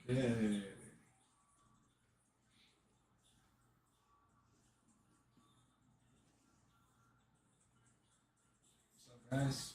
Okay. What's up, guys?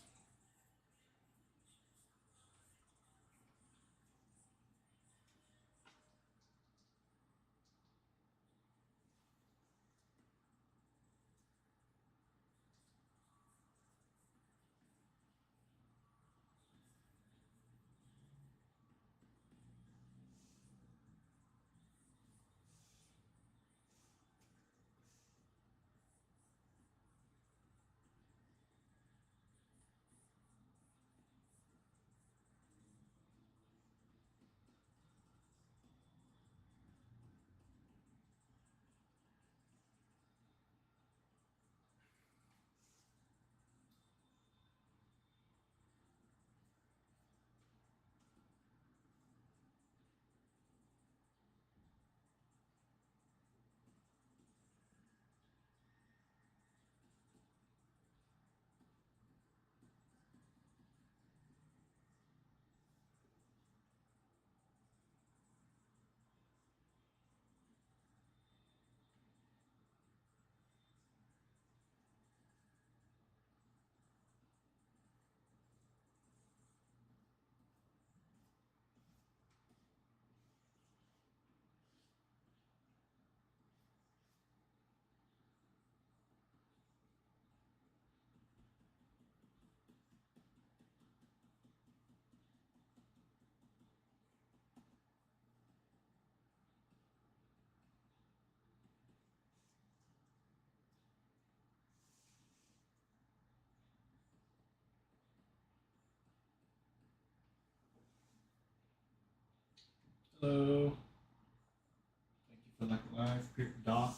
Hello. Thank you for that live. Quick dot.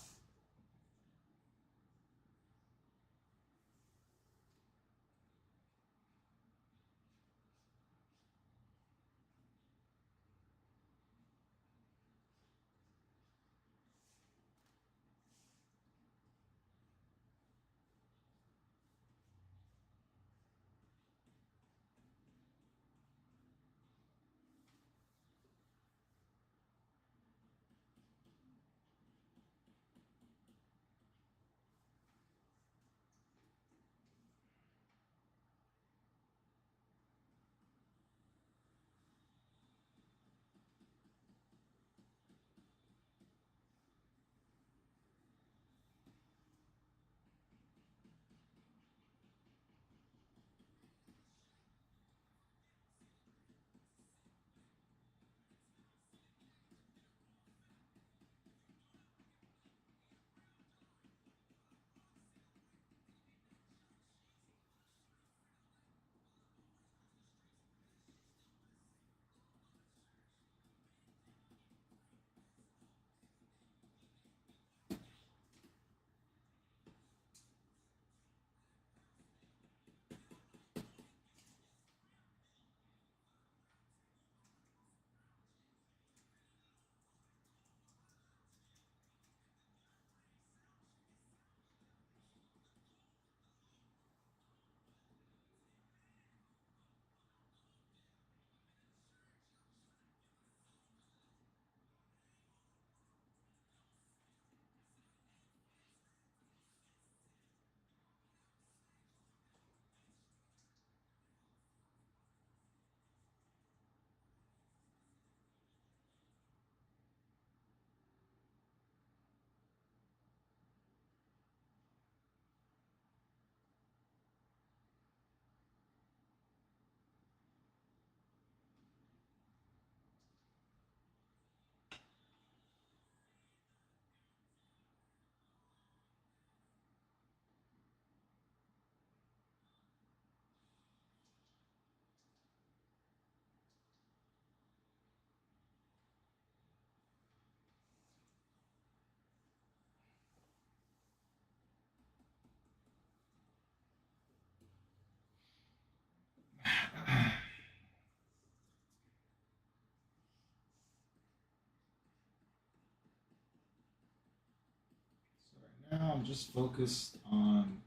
So right now I'm just focused on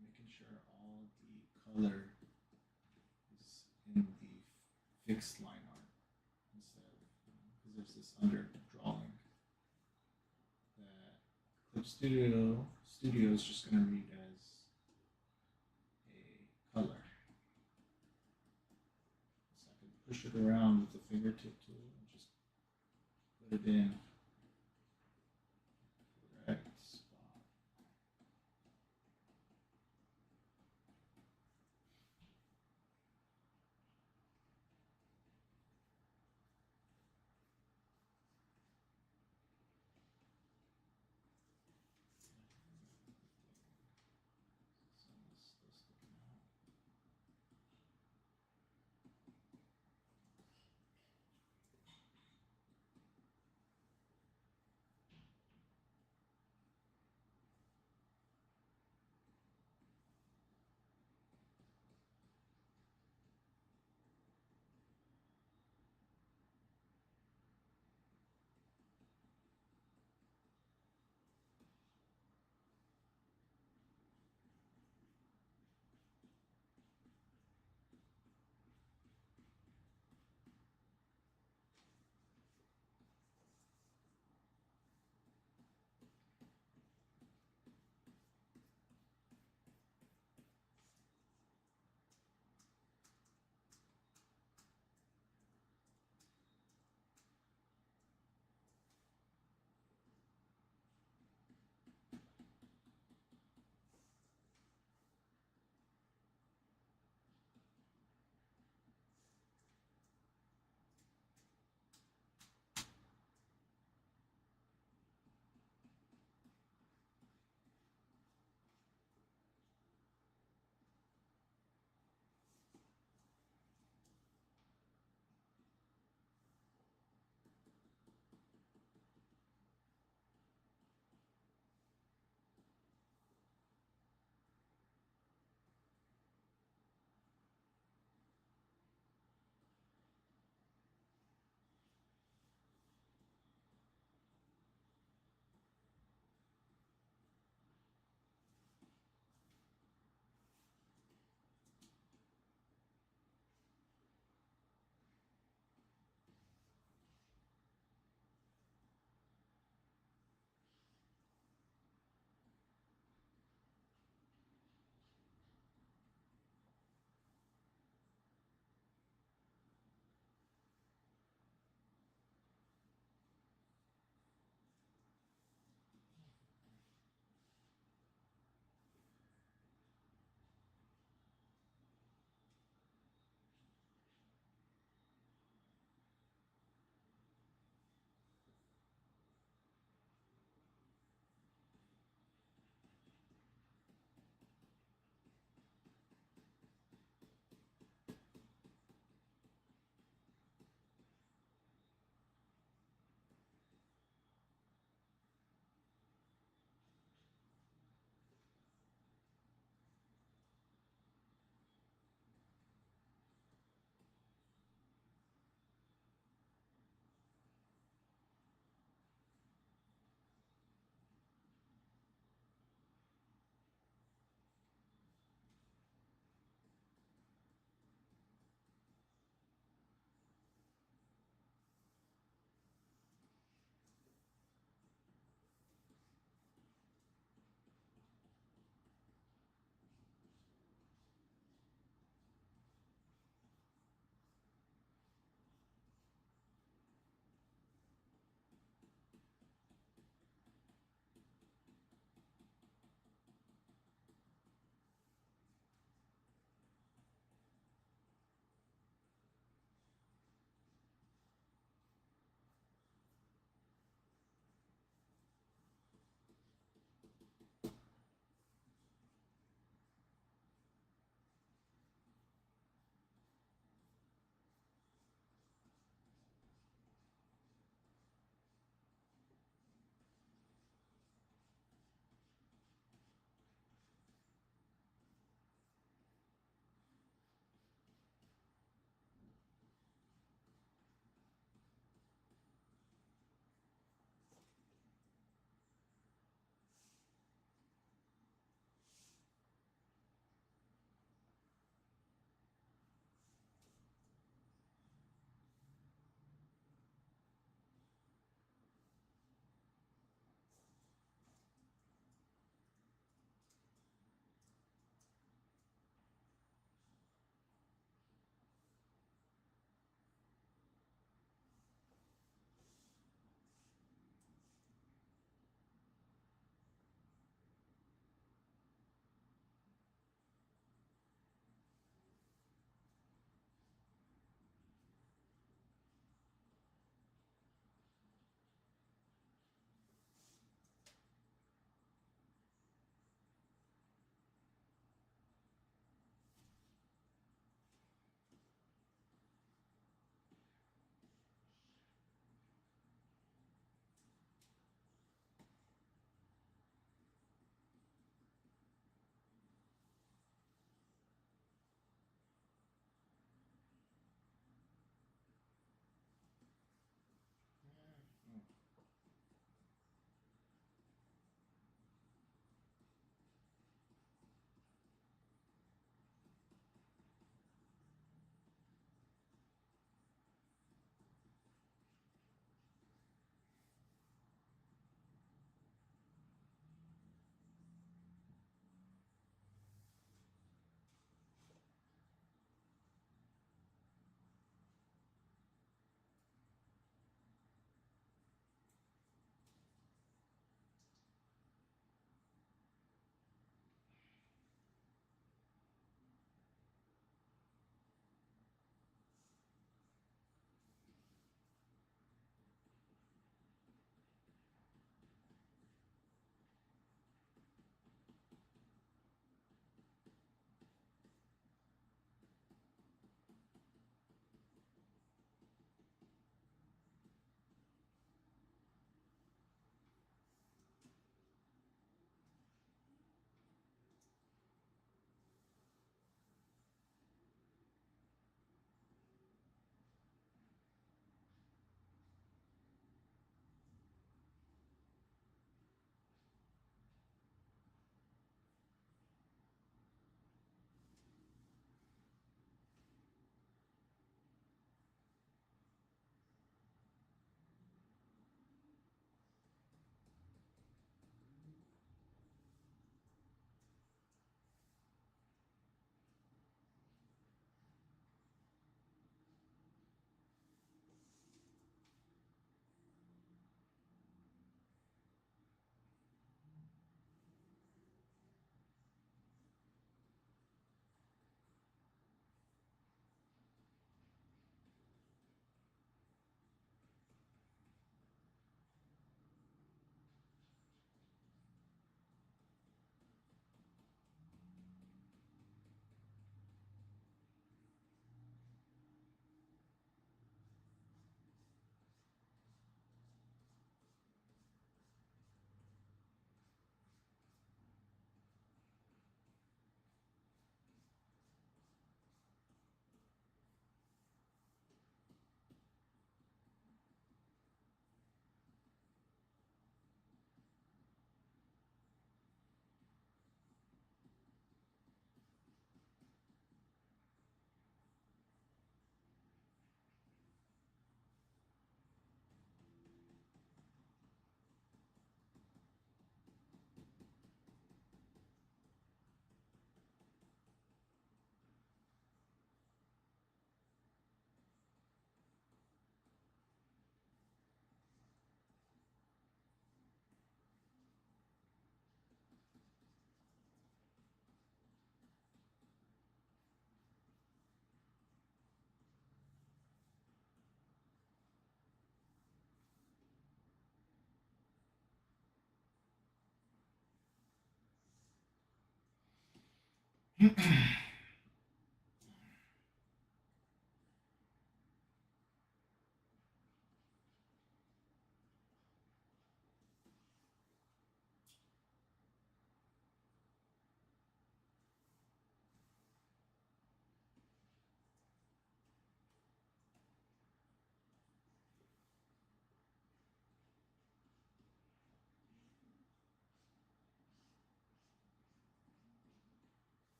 making sure all the color is in the fixed line art instead of there's this under drawing that Clip Studio is just going to read as a color. So I can push it around with the fingertip tool and just put it in the correct spot. Some is still sticking out.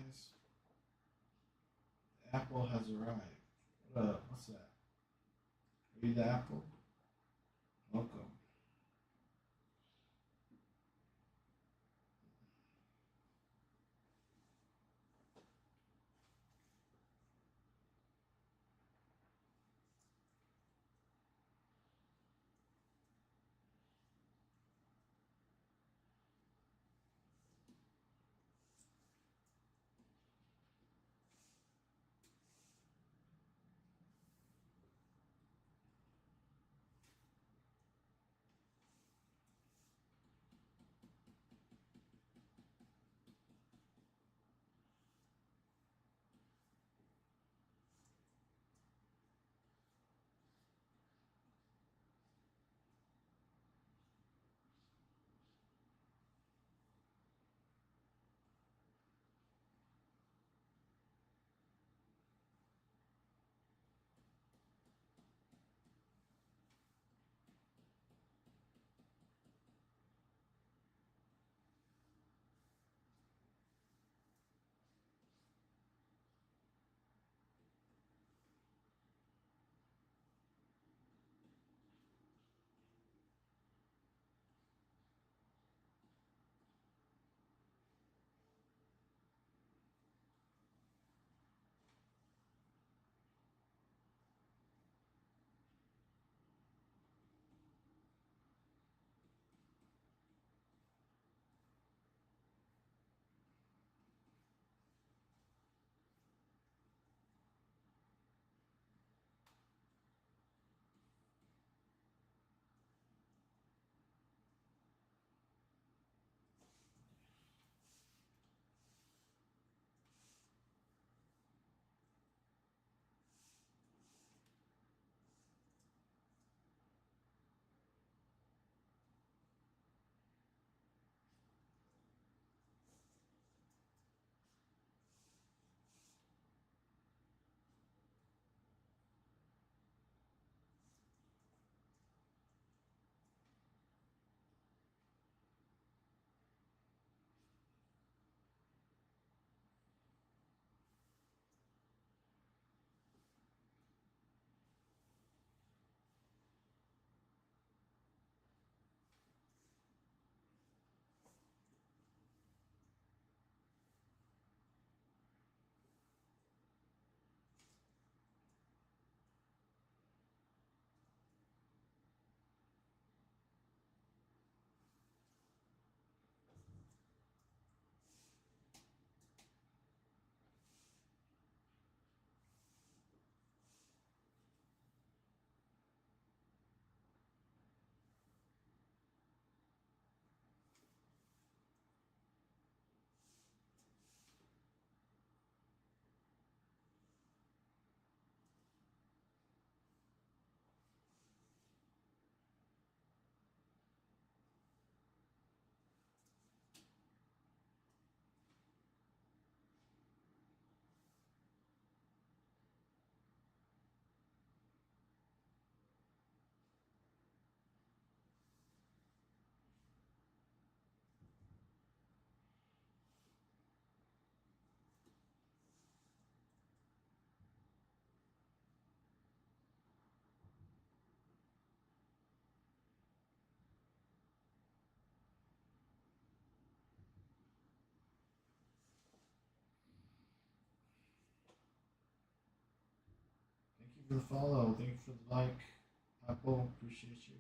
guys. The apple has arrived. What up? What's that? Are you the apple? Welcome. Thank you for the follow. Thank you for the like. Apple, appreciate you.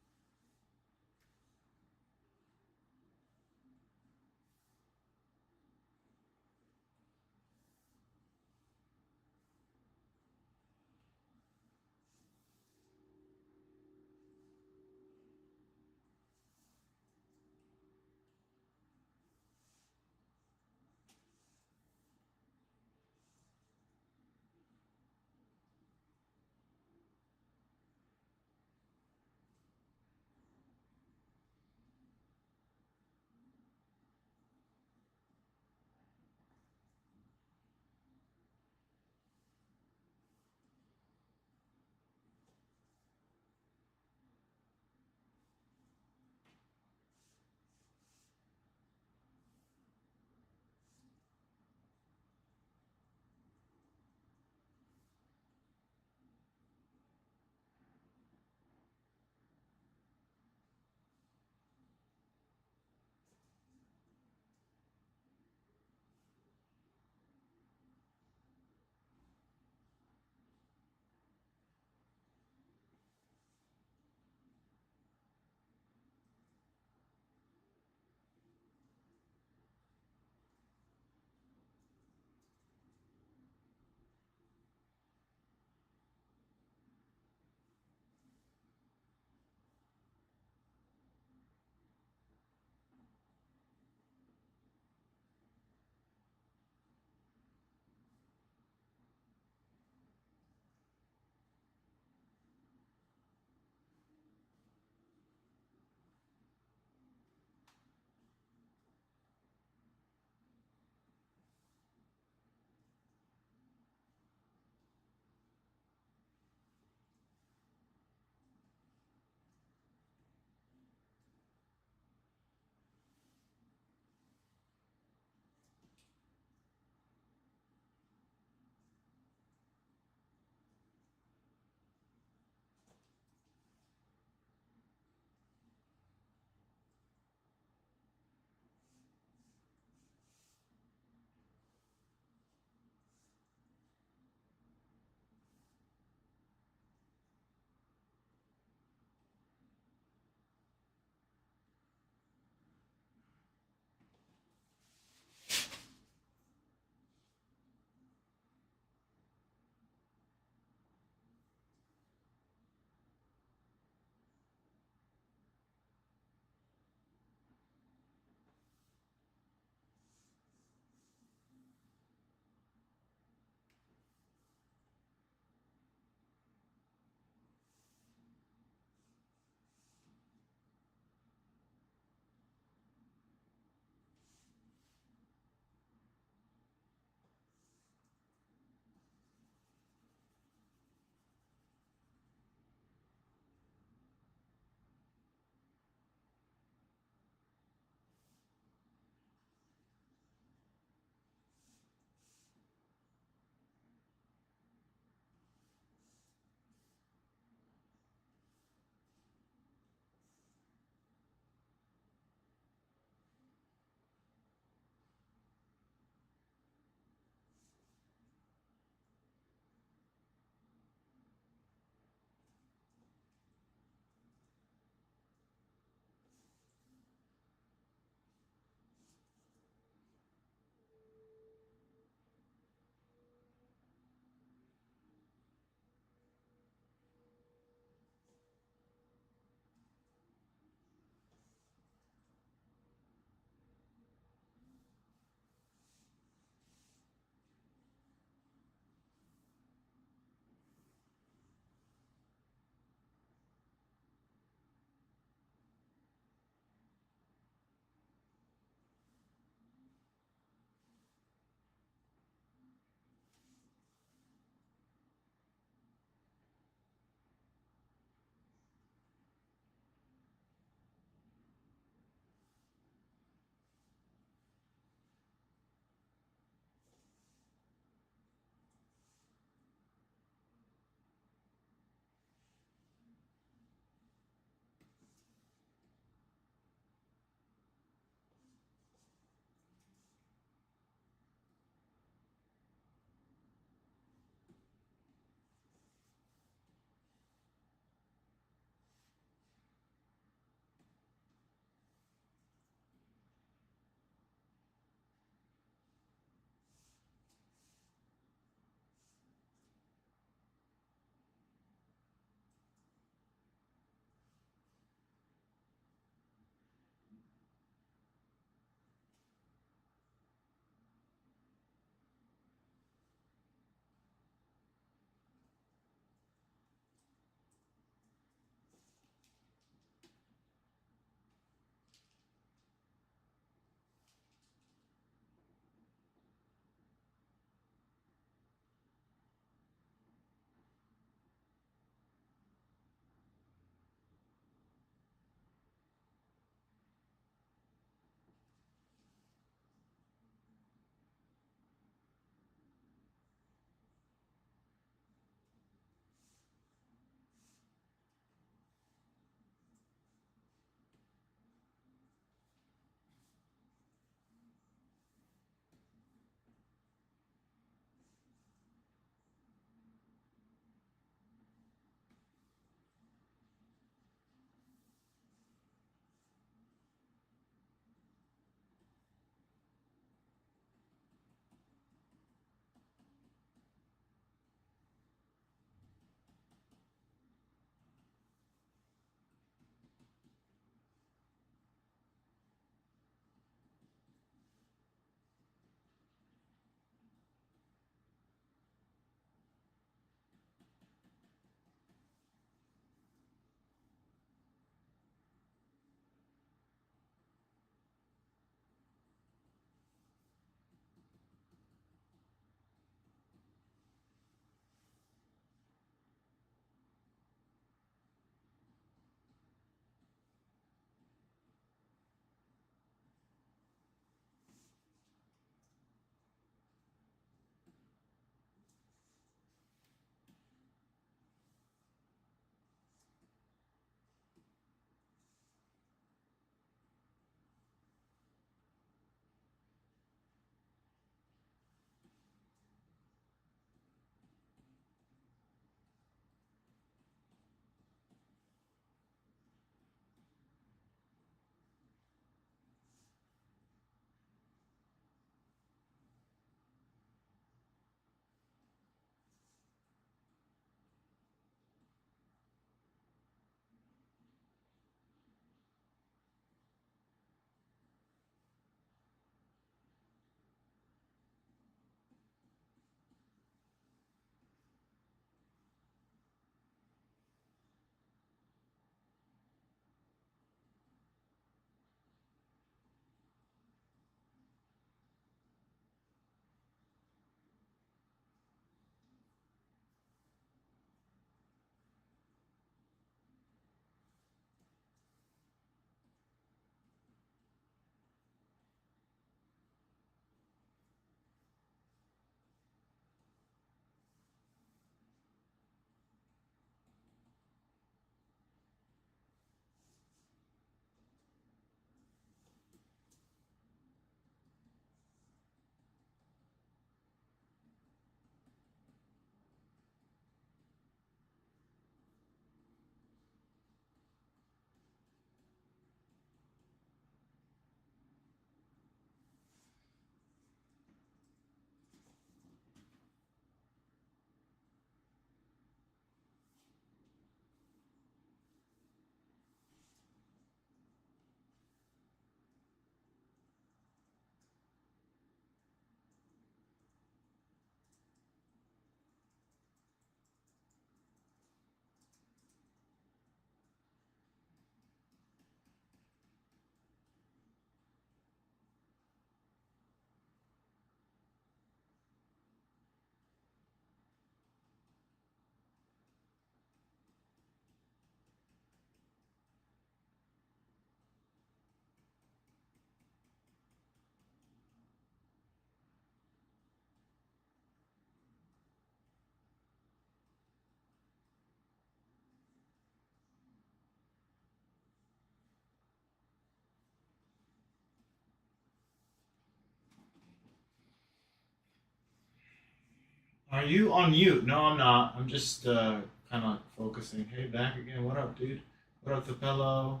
Are you on mute? No, I'm not. I'm just kind of focusing. Hey, back again. What up, dude? What up, Capello?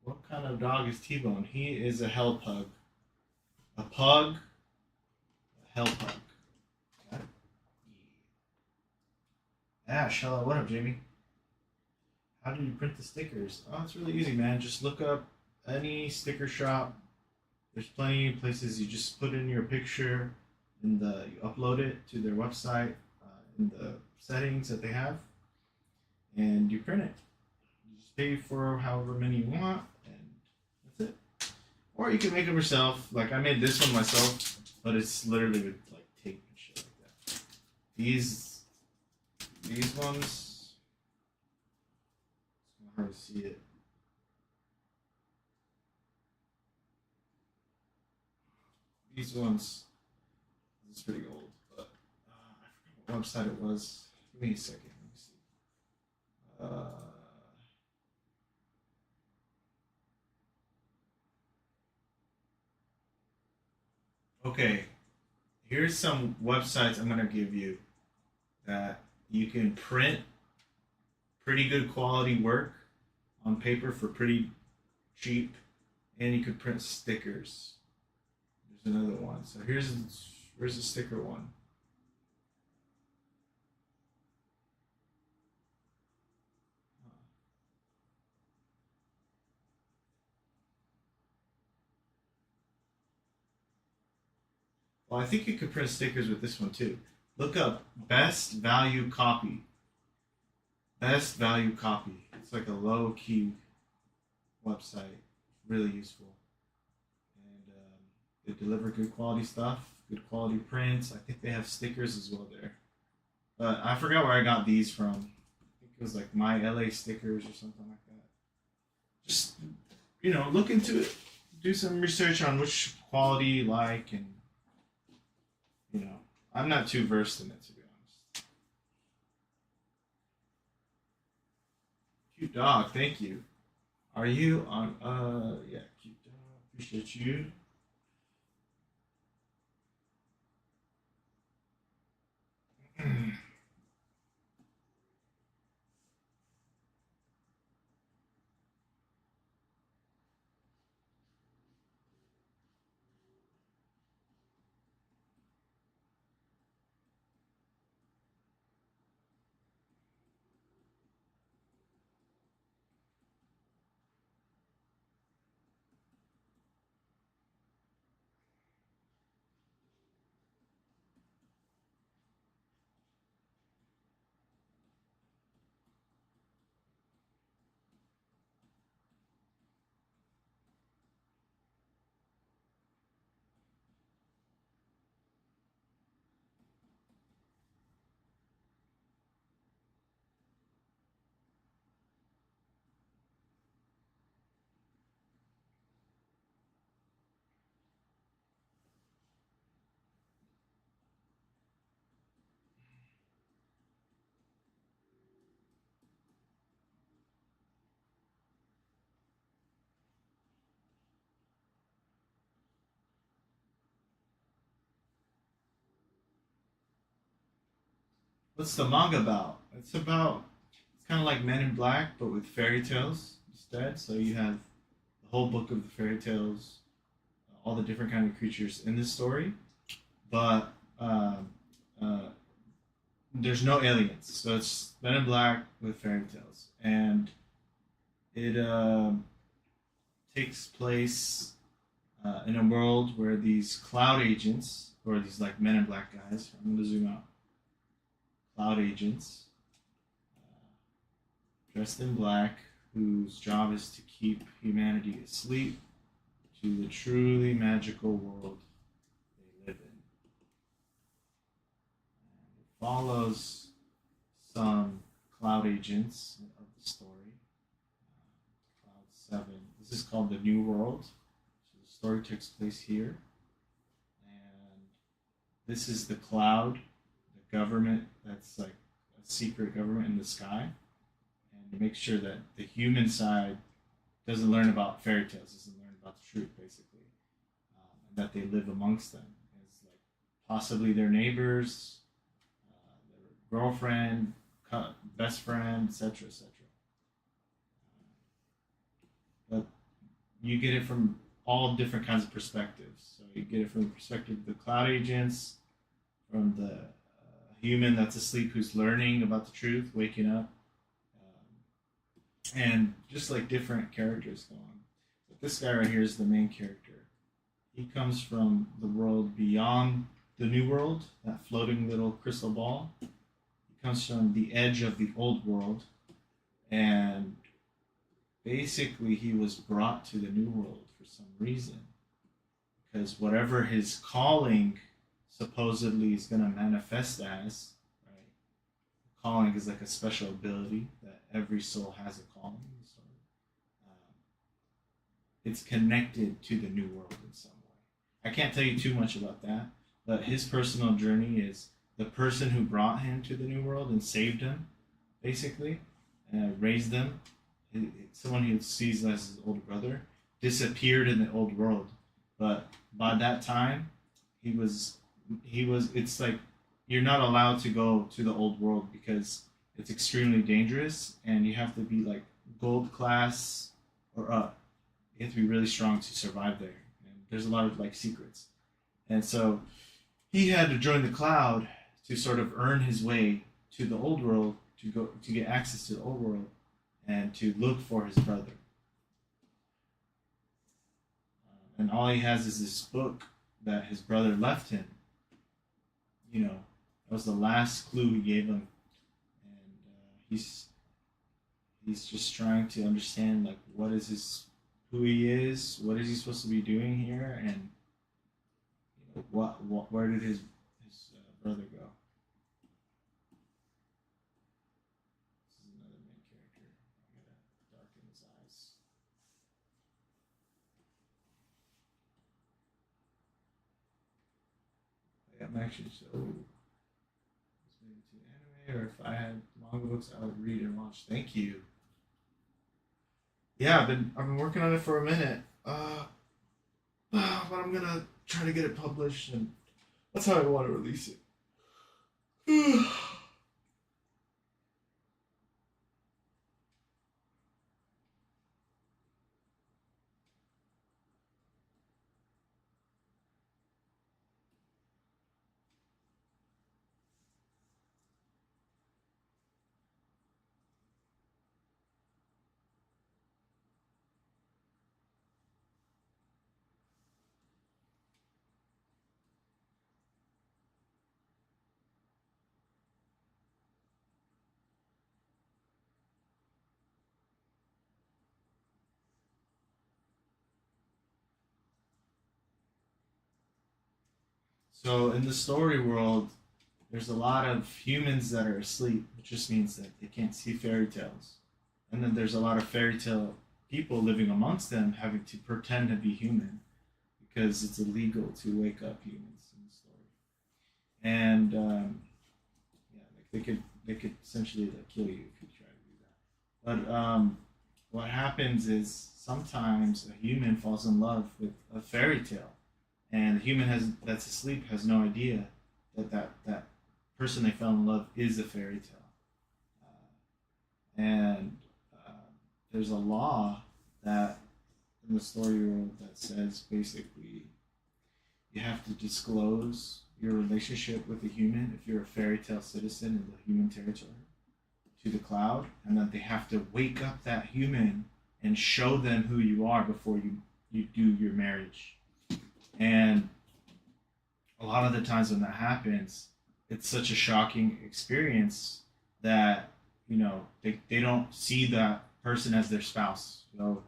What kind of dog is T-Bone? He is a hell pug. A pug? A hell pug. Got it? Ash, hello. What up, Jamie? How do you print the stickers? Oh, it's really easy, man. Just look up any sticker shop. There's plenty of places. You just put in your picture and you upload it to their website in the settings that they have, and you print it. You just pay for however many you want, and that's it. Or you can make them yourself. Like I made this one myself, but it's literally with like tape and shit like that. These these ones, it's hard to see it. These ones, this is pretty old, but I forgot what website it was. Give me a second. Let me see. Okay, here's some websites I'm gonna give you that you can print pretty good quality work on paper for pretty cheap, and you could print stickers. There's another one. So here's the sticker one. Well, I think you could print stickers with this one too. Look up best value copy. Best value copy. It's like a low key website. Really useful. And they deliver good quality stuff, good quality prints. I think they have stickers as well there. But I forgot where I got these from. I think it was like my LA stickers or something like that. Just look into it. Do some research on which quality you like, and you know, I'm not too versed in it to be honest. Cute dog, thank you. Are you on? Yeah, cute dog. Appreciate you. What's the manga about? It's kind of like Men in Black, but with fairy tales instead. So you have the whole book of the fairy tales, all the different kind of creatures in this story, but uh, there's no aliens. So it's Men in Black with fairy tales, and it takes place in a world where these cloud agents, or these like Men in Black guys. I'm gonna zoom out. Cloud agents dressed in black, whose job is to keep humanity asleep to the truly magical world they live in. And it follows some cloud agents of the story. Cloud 7. This is called the New World. So the story takes place here. And this is the cloud, the government that's like a secret government in the sky. And to make sure that the human side doesn't learn about fairy tales, doesn't learn about the truth, basically, and that they live amongst them as like possibly their neighbors, girlfriend, best friend, etc., etc. But you get it from all different kinds of perspectives. So you get it from the perspective of the cloud agents, from the human that's asleep who's learning about the truth, waking up, and just like different characters go on. But this guy right here is the main character. He comes from the world beyond the new world, that floating little crystal ball. He comes from the edge of the old world, and basically he was brought to the new world for some reason. Because whatever his calling supposedly is going to manifest as, right? Calling is like a special ability that every soul has a calling. So, um, it's connected to the new world in some way. I can't tell you too much about that, but his personal journey is the person who brought him to the new world and saved him, basically, raised them. Someone he sees as his older brother disappeared in the old world, but by that time, he was it's like you're not allowed to go to the old world because it's extremely dangerous and you have to be like gold class or up. You have to be really strong to survive there. And there's a lot of like secrets. And so he had to join the cloud to sort of earn his way to the old world to go to get access to the old world and to look for his brother. And all he has is this book that his brother left him. You know, that was the last clue he gave him, and he's just trying to understand like what is his, who he is, what is he supposed to be doing here, and you know, what where did his brother go? This is another main character. I'm gonna darken his eyes. I'm actually so maybe to anime, or if I had manga books, I would read and watch. Thank you. Yeah, I've been working on it for a minute. But I'm gonna try to get it published, and that's how I want to release it. So in the story world, there's a lot of humans that are asleep, which just means that they can't see fairy tales. And then there's a lot of fairy tale people living amongst them having to pretend to be human because it's illegal to wake up humans in the story. And yeah, like they could essentially like kill you if you try to do that. But what happens is sometimes a human falls in love with a fairy tale, and the human has that's asleep has no idea that person they fell in love is a fairy tale. And uh, there's a law that in the story world that says basically you have to disclose your relationship with a human if you're a fairy tale citizen in the human territory to the cloud, and that they have to wake up that human and show them who you are before you do your marriage. And a lot of the times when that happens, it's such a shocking experience that they don't see that person as their spouse. So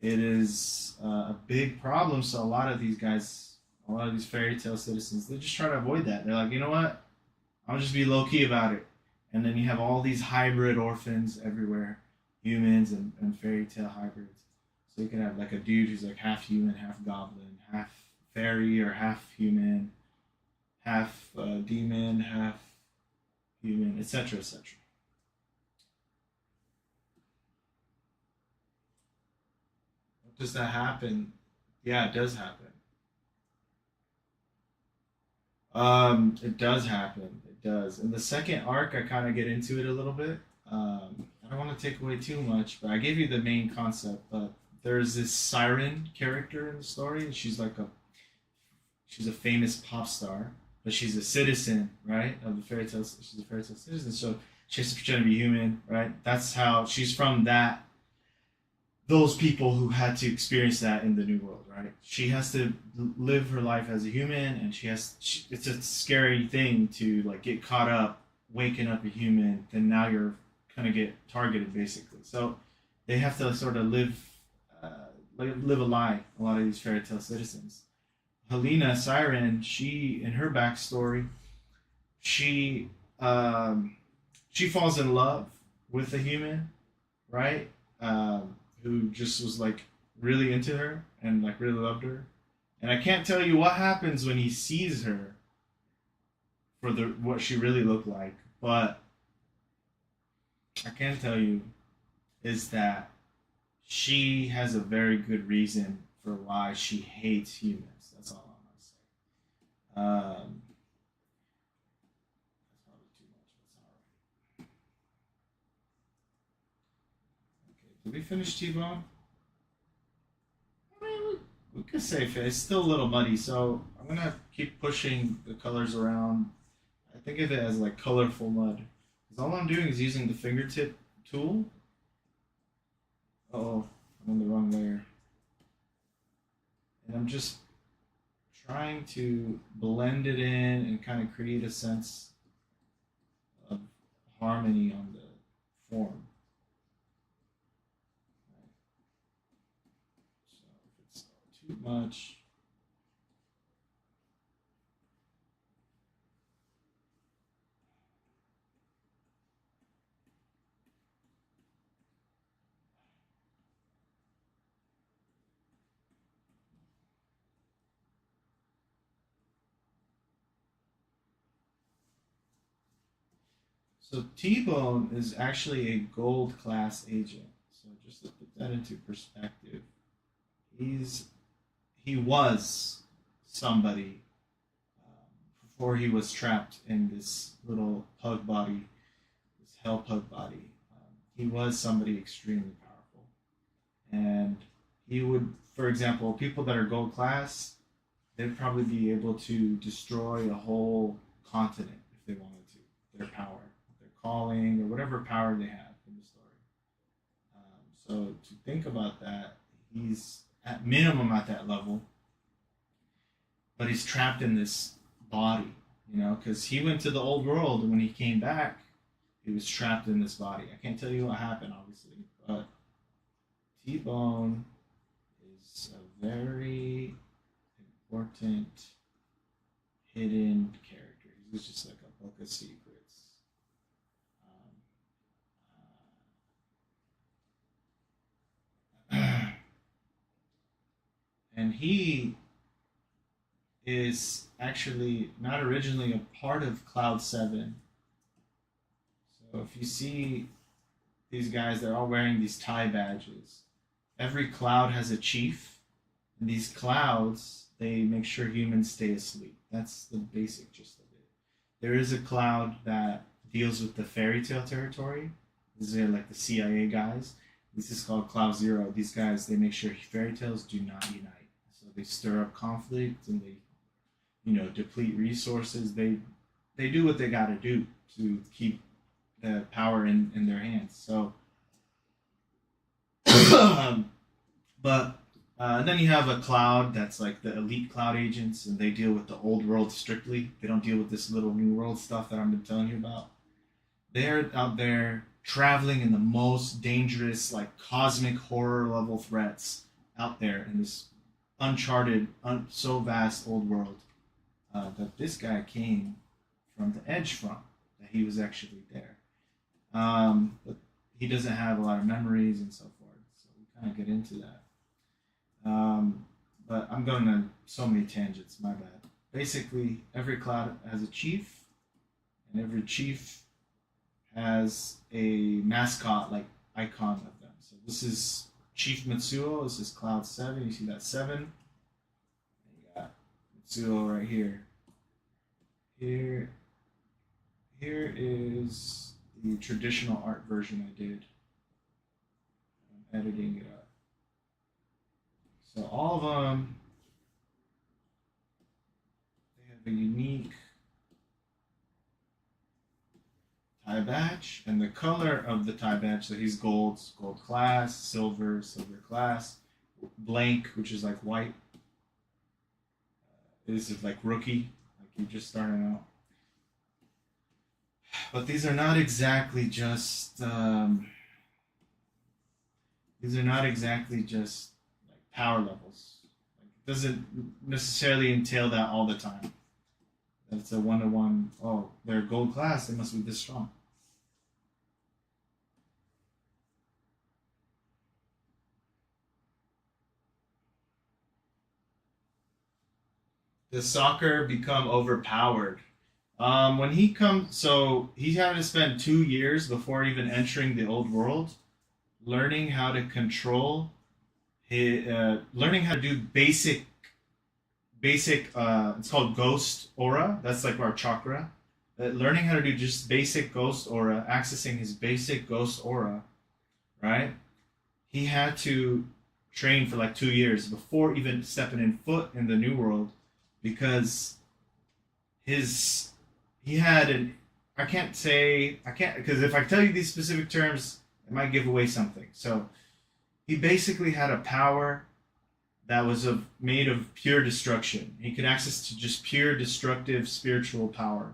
it is a big problem. So a lot of these guys, a lot of these fairy tale citizens, they just try to avoid that. They're like, you know what? I'll just be low key about it. And then you have all these hybrid orphans everywhere, humans and fairy tale hybrids. So you can have like a dude who's like half human, half goblin, half fairy, or half human, half demon, half human, etc., etc. Does that happen? Yeah, it does happen. It does happen. It does. In the second arc, I kind of get into it a little bit. I don't want to take away too much, but I gave you the main concept. But there's this siren character in the story, and she's a famous pop star, but she's a citizen, right, of the fairy tale. She's a fairy tale citizen, so she has to pretend to be human, right? That's how she's from that. Those people who had to experience that in the new world, right? She has to live her life as a human, and it's a scary thing to like get caught up waking up a human. Then now you're gonna get targeted, basically. So they have to sort of live a lie. A lot of these fairy tale citizens. Helena Siren, she in her backstory, she she falls in love with a human, right? Who just was like really into her and like really loved her. And I can't tell you what happens when he sees her for the what she really looked like, but I can tell you is that she has a very good reason for why she hates humans. That's all I'm gonna say. That's probably too much. That's all right. Okay, did we finish T-Bone? I mean, we could say it's still a little muddy, so I'm gonna keep pushing the colors around. I think of it as like colorful mud. Because all I'm doing is using the fingertip tool. Oh, I'm on the wrong layer. And I'm just trying to blend it in and kind of create a sense of harmony on the form. So if it's too much, so T-Bone is actually a gold class agent. So just to put that into perspective, he's he was somebody before he was trapped in this little pug body, this hell pug body. He was somebody extremely powerful, and he would, for example, people that are gold class, they'd probably be able to destroy a whole continent if they wanted to. Their power, their calling, or whatever power they have in the story. So to think about that, he's at minimum at that level, but he's trapped in this body, because he went to the old world, and when he came back, he was trapped in this body. I can't tell you what happened, obviously, but T-Bone is a very important hidden character. He's just like a book of secrets. And he is actually not originally a part of Cloud 7. So if you see these guys, they're all wearing these tie badges. Every cloud has a chief, and these clouds, they make sure humans stay asleep. That's the basic gist of it. There is a cloud that deals with the fairy tale territory. These are like the CIA guys. This is called Cloud Zero. These guys, they make sure fairy tales do not unite. So they stir up conflict, and they, deplete resources. They do what they got to do to keep the power in their hands. So, but then you have a cloud that's like the elite cloud agents, and they deal with the old world strictly. They don't deal with this little new world stuff that I've been telling you about. They're out there traveling in the most dangerous, like cosmic horror level threats out there in this uncharted, so vast old world that this guy came from the edge from. That he was actually there. But he doesn't have a lot of memories and so forth. So we kind of get into that. But I'm going on so many tangents, my bad. Basically, every cloud has a chief, and every chief has a mascot, like icon of them. So this is Chief Mitsuo. This is Cloud 7. You see that 7? And you got Mitsuo right here. Here. Here is the traditional art version I did. I'm editing it up. So all of them, they have a unique tie badge, and the color of the tie badge. So he's gold, gold class, silver, silver class, blank, which is like white. This is like rookie, like you just starting out. But these are not exactly just like power levels. Like, it doesn't necessarily entail that all the time. That's a one to one. Oh, they're gold class. They must be this strong. Does soccer become overpowered? When he comes, so he had to spend 2 years before even entering the old world, learning how to control learning how to do basic. It's called ghost aura. That's like our chakra. Learning how to do just basic ghost aura, accessing his basic ghost aura, right? He had to train for like 2 years before even stepping in foot in the new world, because his he had an I can't because if I tell you these specific terms, it might give away something. So he basically had a power that was made of pure destruction. He could access to just pure destructive spiritual power,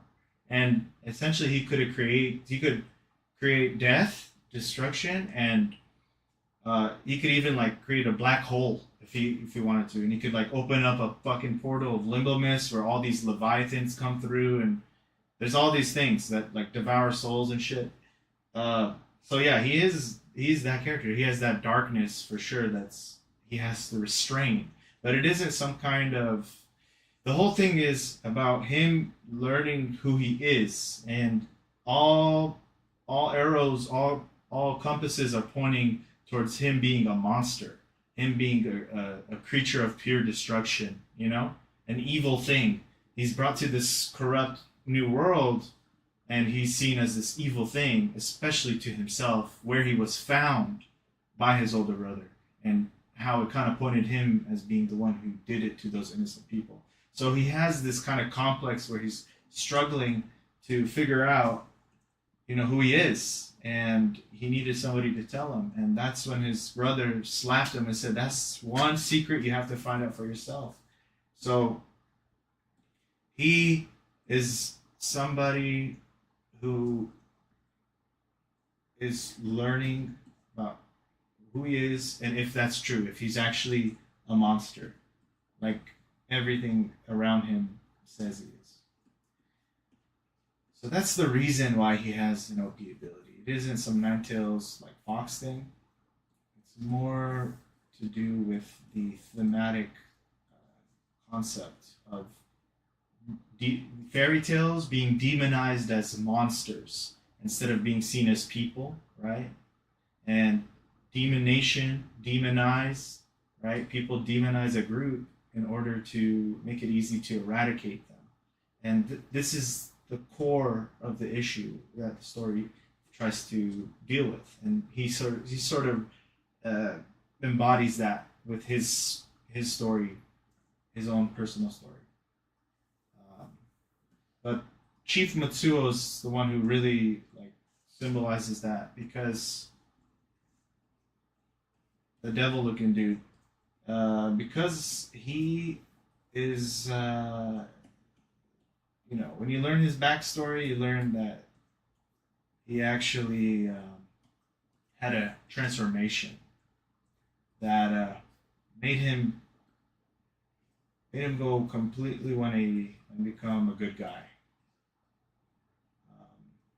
and essentially he could create death, destruction, and he could even like create a black hole if he wanted to, and he could like open up a fucking portal of limbo mist where all these leviathans come through, and there's all these things that like devour souls and shit. So yeah, he's that character. He has that darkness for sure. He has to restrain, but it isn't some kind of. The whole thing is about him learning who he is, and all all arrows, all compasses are pointing towards him being a monster, him being a creature of pure destruction. An evil thing. He's brought to this corrupt new world, and he's seen as this evil thing, especially to himself, where he was found by his older brother, and how it kind of pointed him as being the one who did it to those innocent people. So he has this kind of complex where he's struggling to figure out, who he is, and he needed somebody to tell him, and that's when his brother slapped him and said, "That's one secret you have to find out for yourself." So he is somebody who is learning about who he is, and if that's true, if he's actually a monster, like everything around him says he is. So that's the reason why he has an OP ability. It isn't some Ninetales like Fox thing. It's more to do with the thematic concept of fairy tales being demonized as monsters instead of being seen as people, right? And demonize, right? People demonize a group in order to make it easy to eradicate them. And this is the core of the issue that the story tries to deal with. And he sort of embodies that with his story, his own personal story. But Chief Matsuo is the one who really like symbolizes that, because the devil-looking dude, because he is, when you learn his backstory, you learn that he actually had a transformation that made him go completely 180 and become a good guy.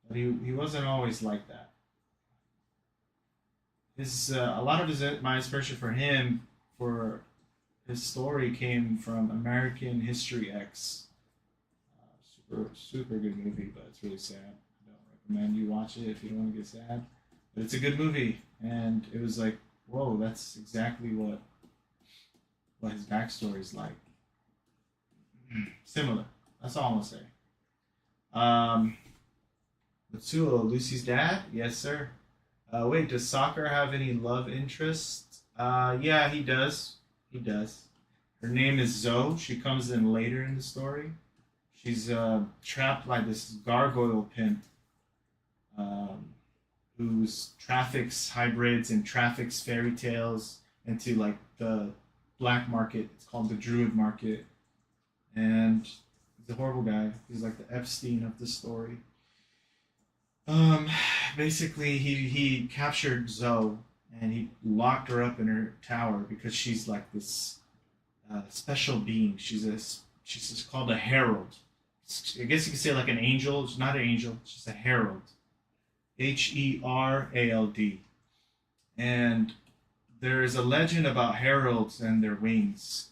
But he wasn't always like that. A lot of my inspiration for him for his story came from American History X. Super good movie, but it's really sad. I don't recommend you watch it if you don't want to get sad. But it's a good movie, and it was like, whoa, that's exactly what his backstory is like. Similar. That's all I'm gonna say. Matsuo, Lucy's dad? Yes, sir. Wait, does Soccer have any love interest? Yeah, he does. He does. Her name is Zoe. She comes in later in the story. She's trapped by this gargoyle pimp um, who's traffics hybrids and traffics fairy tales into like the black market. It's called the Druid market. And he's a horrible guy. He's like the Epstein of the story. Um, Basically, he captured Zoe and he locked her up in her tower because she's like this special being. She's just called a herald. I guess you could say like an angel. It's not an angel. It's just a herald. Herald. And there's a legend about heralds and their wings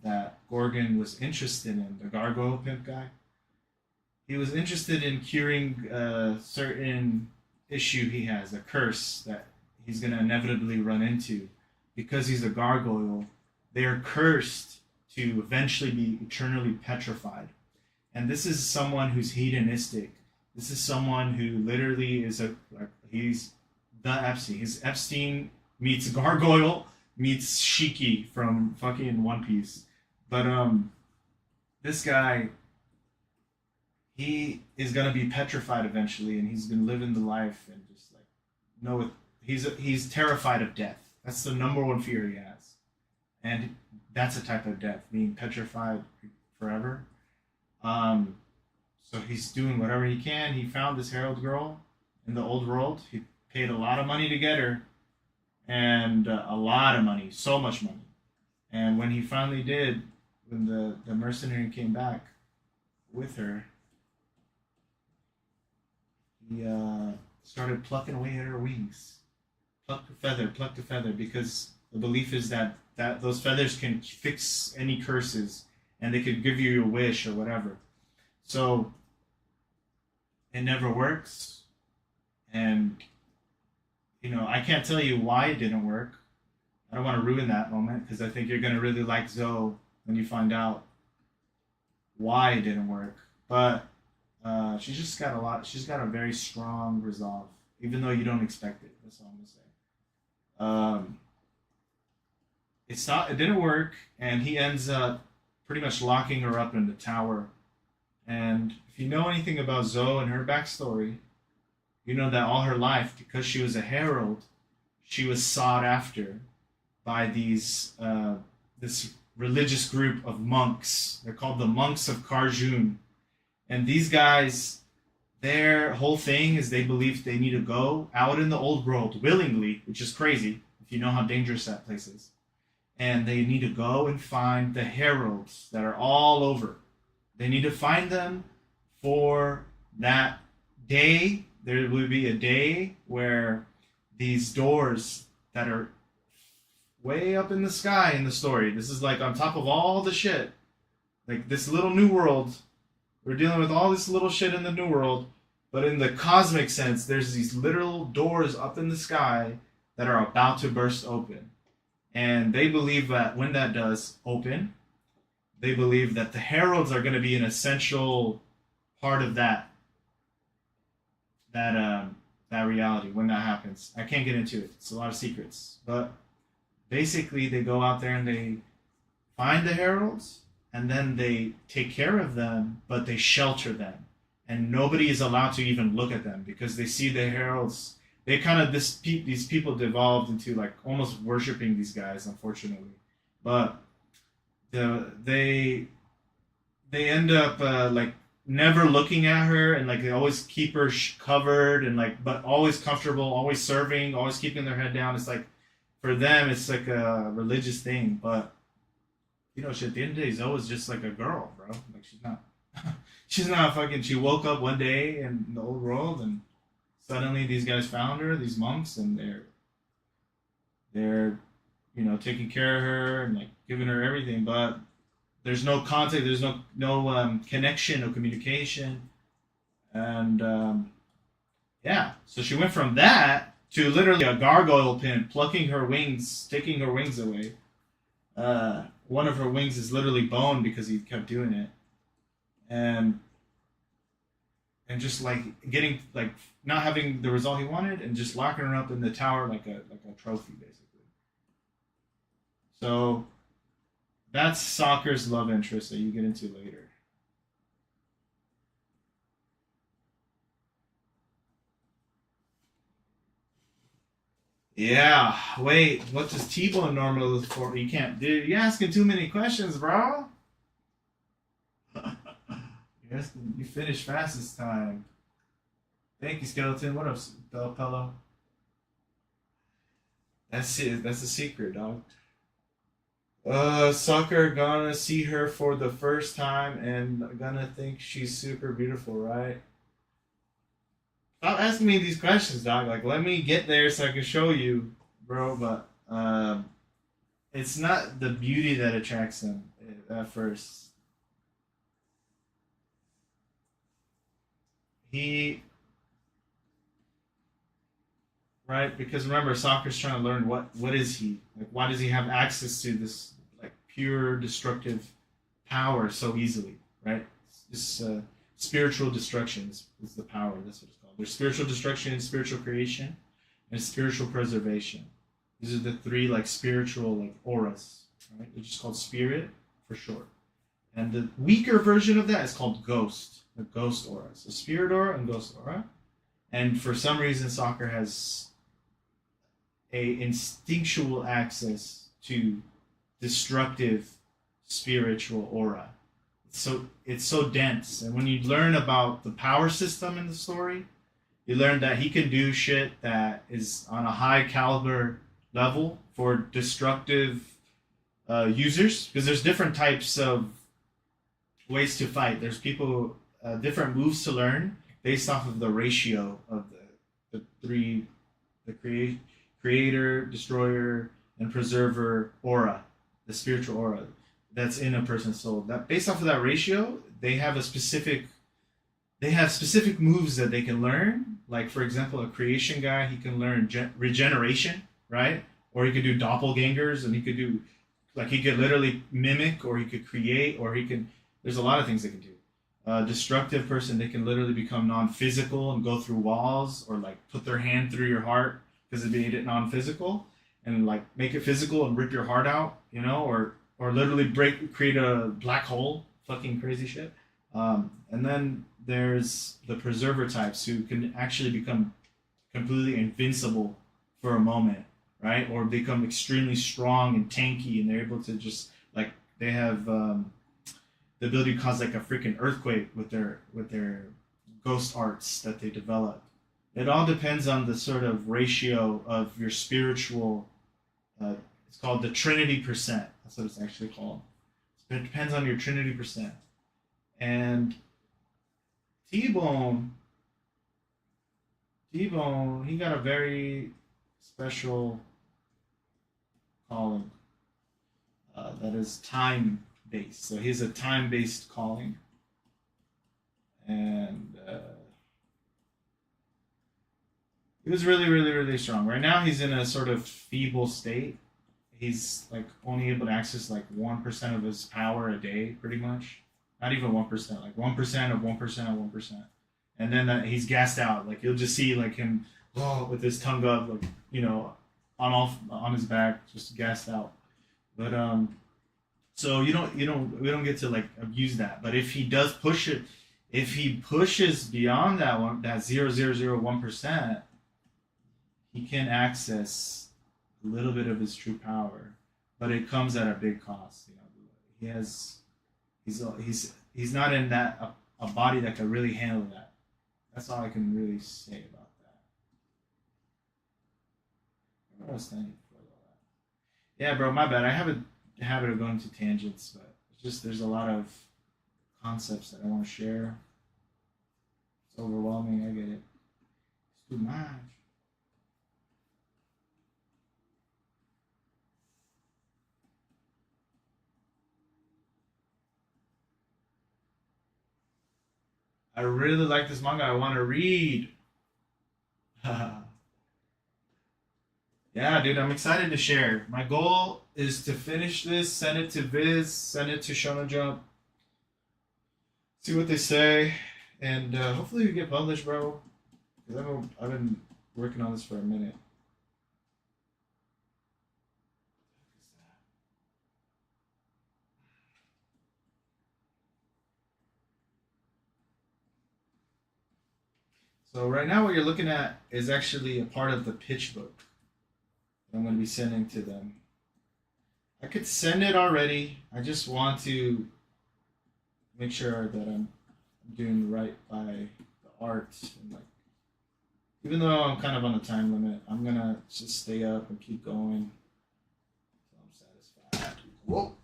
that Gorgon was interested in. The gargoyle pimp guy. He was interested in curing a certain issue he has, a curse that he's going to inevitably run into. Because he's a gargoyle, they are cursed to eventually be eternally petrified. And this is someone who's hedonistic. This is someone who literally is he's the Epstein. He's Epstein meets gargoyle meets Shiki from fucking One Piece. But this guy, he is gonna be petrified eventually, and he's gonna live in the life and just like know it. He's terrified of death. That's the number one fear he has, and that's a type of death, being petrified forever. Um, so he's doing whatever he can. He found this Herald girl in the old world. He paid a lot of money to get her, and a lot of money, so much money. And when he finally did, when the mercenary came back with her, he started plucking away at her wings. Pluck a feather, because the belief is that those feathers can fix any curses and they could give you a wish or whatever. So it never works. And, I can't tell you why it didn't work. I don't want to ruin that moment because I think you're going to really like Zoe when you find out why it didn't work. But she's got a very strong resolve, even though you don't expect it. That's all I'm going to say. It didn't work, and he ends up pretty much locking her up in the tower. And if you know anything about Zoe and her backstory, you know that all her life, because she was a herald, she was sought after by this religious group of monks. They're called the monks of Karjun. And these guys, their whole thing is they believe they need to go out in the old world willingly, which is crazy if you know how dangerous that place is. And they need to go and find the heralds that are all over. They need to find them for that day. There will be a day where these doors that are way up in the sky in the story, this is like on top of all the shit, like this little new world. We're dealing with all this little shit in the new world, but in the cosmic sense, there's these literal doors up in the sky that are about to burst open. And they believe that when that does open, they believe that the heralds are going to be an essential part of that reality when that happens. I can't get into it. It's a lot of secrets. But basically, they go out there and they find the heralds, and then they take care of them, but they shelter them. And nobody is allowed to even look at them because they see the heralds. They kind of, these people devolved into like almost worshiping these guys, unfortunately. But they end up like never looking at her, and like they always keep her covered and like, but always comfortable, always serving, always keeping their head down. It's like, for them, it's like a religious thing. But shit, at the end of the day, Zoe is just like a girl, bro. Like she's not fucking. She woke up one day in the old world, and suddenly these guys found her, these monks, and they're taking care of her and like giving her everything. But there's no contact, there's no connection, no communication, and yeah. So she went from that to literally a gargoyle pin plucking her wings, taking her wings away. One of her wings is literally bone because he kept doing it. And and just like getting like not having the result he wanted and just locking her up in the tower like a trophy basically. So that's Soccer's love interest that you get into later. Yeah. Wait. What does T-Bone normally look for? You can't. Dude, you're asking too many questions, bro. You finished fast this time. Thank you, Skeleton. What up, Bell Pello? That's it. That's the secret, dog. Sucker gonna see her for the first time and gonna think she's super beautiful, right? Stop asking me these questions, dog. Like, let me get there so I can show you, bro. But it's not the beauty that attracts him at first. He right because remember, Soccer's trying to learn what is he like. Why does he have access to this like pure destructive power so easily? Right? This spiritual destruction is the power. That's what it's called. There's spiritual destruction, spiritual creation, and spiritual preservation. These are the three like spiritual like auras. Right? They're just called spirit for short. And the weaker version of that is called ghost. The ghost aura. So spirit aura and ghost aura. And for some reason, Soccer has a instinctual access to destructive spiritual aura. It's so dense. And when you learn about the power system in the story, you learn that he can do shit that is on a high caliber level for destructive users. Because there's different types of ways to fight. There's people different moves to learn based off of the ratio of the three the creator, destroyer, and preserver aura, the spiritual aura that's in a person's soul. That based off of that ratio, they have specific moves that they can learn. Like for example, a creation guy, he can learn regeneration, right? Or he could do doppelgangers, and he could do like he could literally mimic, or he could create, or he can. There's a lot of things they can do. Destructive person, they can literally become non-physical and go through walls, or like put their hand through your heart because it made it non-physical, and like make it physical and rip your heart out, or literally create a black hole, fucking crazy shit. And then there's the preserver types who can actually become completely invincible for a moment, right? Or become extremely strong and tanky, and they're able to just like they have the ability to cause like a freaking earthquake with their ghost arts that they develop. It all depends on the sort of ratio of your spiritual. It's called the Trinity percent. That's what it's actually called. It depends on your Trinity percent. And T-Bone, T-Bone, he got a very special calling that is time based. So he's a time based calling, and he was really, really, really strong. Right now, he's in a sort of feeble state. He's like only able to access like 1% of his power a day, pretty much. Not even 1%, like 1% of 1% of 1%. And then he's gassed out. Like you'll just see like him with his tongue up, like on his back, just gassed out. But so we don't get to like abuse that. But if he does push it, if he pushes beyond that 0.001%, he can access a little bit of his true power, but it comes at a big cost. He has he's not in that a body that can really handle that. That's all I can really say about that. What else I need for all that? Yeah, bro, my bad. I have a habit of going to tangents, but it's just there's a lot of concepts that I want to share. It's overwhelming. I get it. It's too much. I really like this manga. I want to read. Yeah, dude, I'm excited to share. My goal is to finish this, send it to Viz, send it to Shonen Jump, see what they say, And hopefully we get published, bro. Because I've been working on this for a minute. So right now, what you're looking at is actually a part of the pitch book that I'm going to be sending to them. I could send it already. I just want to make sure that I'm doing right by the art and like. Even though I'm kind of on a time limit, I'm gonna just stay up and keep going until I'm satisfied. Whoa.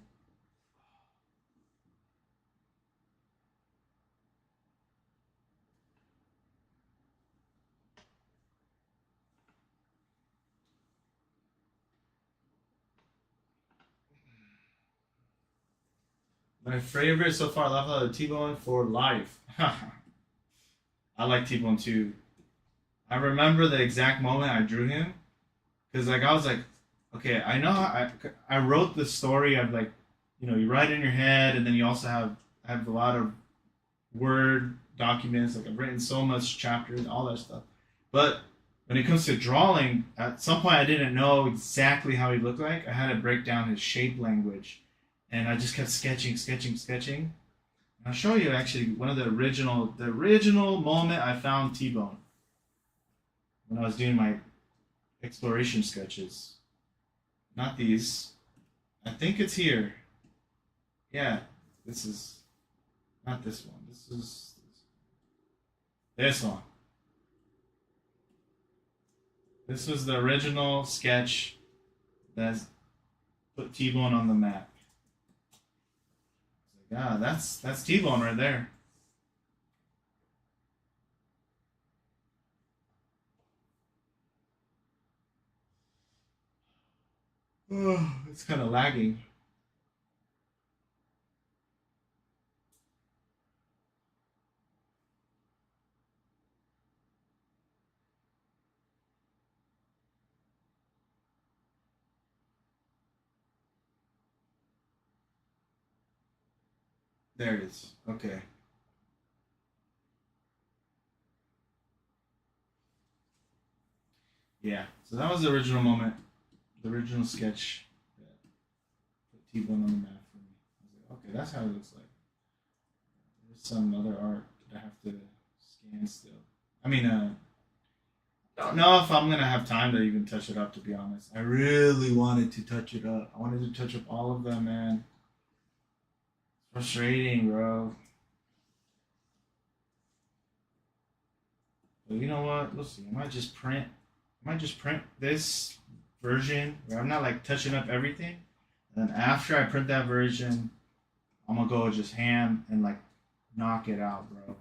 My favorite so far, left T-Bone for life. I like T-Bone too. I remember the exact moment I drew him because like I was like, okay, I know I wrote the story of like, you write in your head and then you also have a lot of word documents. Like I've written so much chapters, all that stuff. But when it comes to drawing, at some point I didn't know exactly how he looked like. I had to break down his shape language, and I just kept sketching, sketching, sketching. And I'll show you actually one of the original moment I found T-Bone when I was doing my exploration sketches. Not these. I think it's here. Yeah, this is not this one. This is this one. This was the original sketch that put T-Bone on the map. Yeah, that's T-Bone right there. Oh, it's kind of lagging. There it is. Okay. Yeah. So that was the original moment, the original sketch that put T-Bone on the map for me. I was like, okay, that's how it looks like. There's some other art that I have to scan still. I mean, don't know if I'm gonna have time to even touch it up. To be honest, I really wanted to touch it up. I wanted to touch up all of them, man. It's frustrating, bro. But you know what? Let's see. I might just print this version where I'm not like touching up everything. And then after I print that version, I'm gonna go just ham and like knock it out, bro.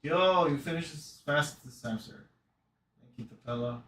Yo, you finished as fast this time, sir. Thank you, Capella.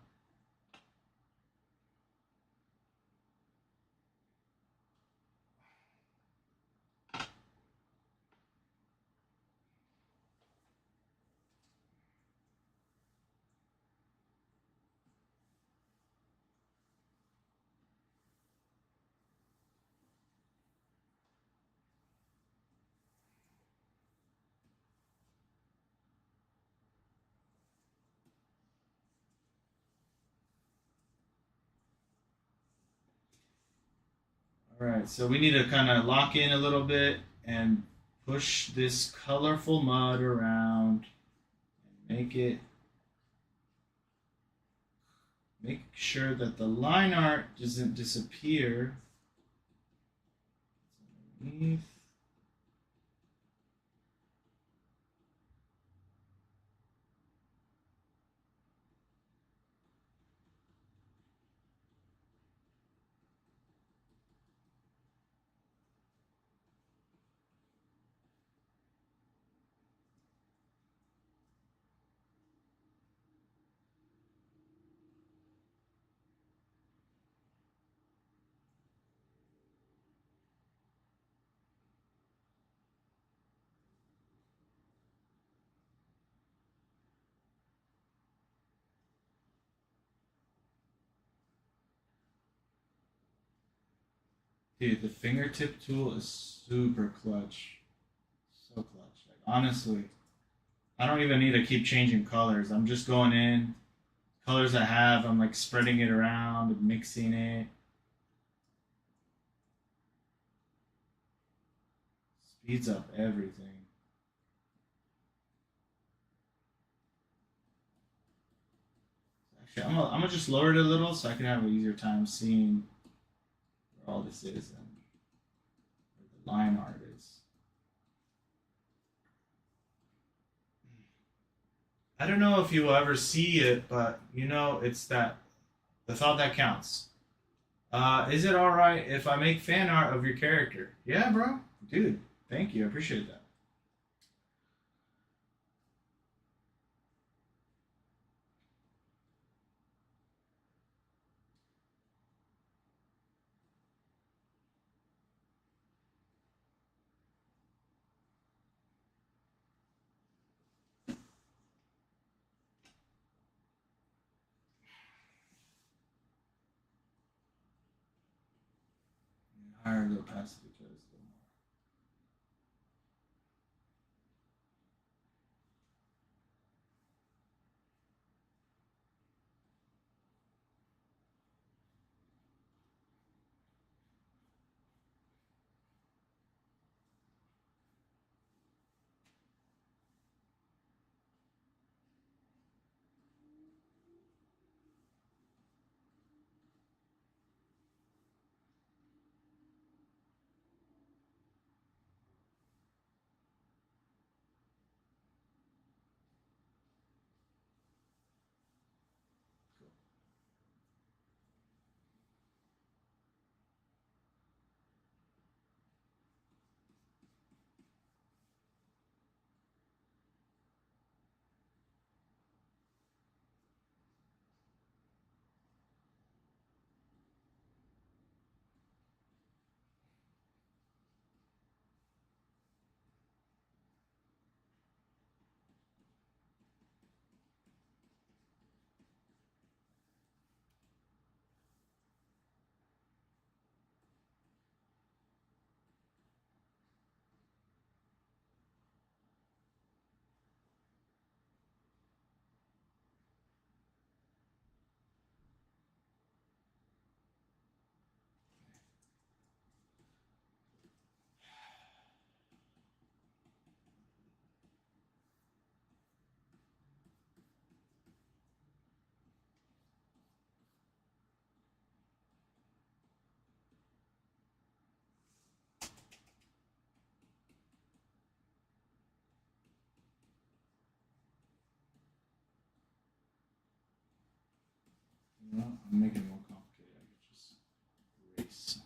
All right, so we need to kind of lock in a little bit and push this colorful mud around and make sure that the line art doesn't disappear. Underneath. Dude, the fingertip tool is super clutch. So clutch. Like honestly, I don't even need to keep changing colors. I'm just going in, colors I have, I'm like spreading it around and mixing it. Speeds up everything. Actually, I'm gonna just lower it a little so I can have an easier time seeing where all this is and where the line art is. I don't know if you will ever see it, but you know, it's that the thought that counts. Is it all right if I make fan art of your character? Yeah, bro, dude. Thank you. I appreciate that. Higher the opacity because the more. Cool. You know, I'm making it more complicated. I could just erase.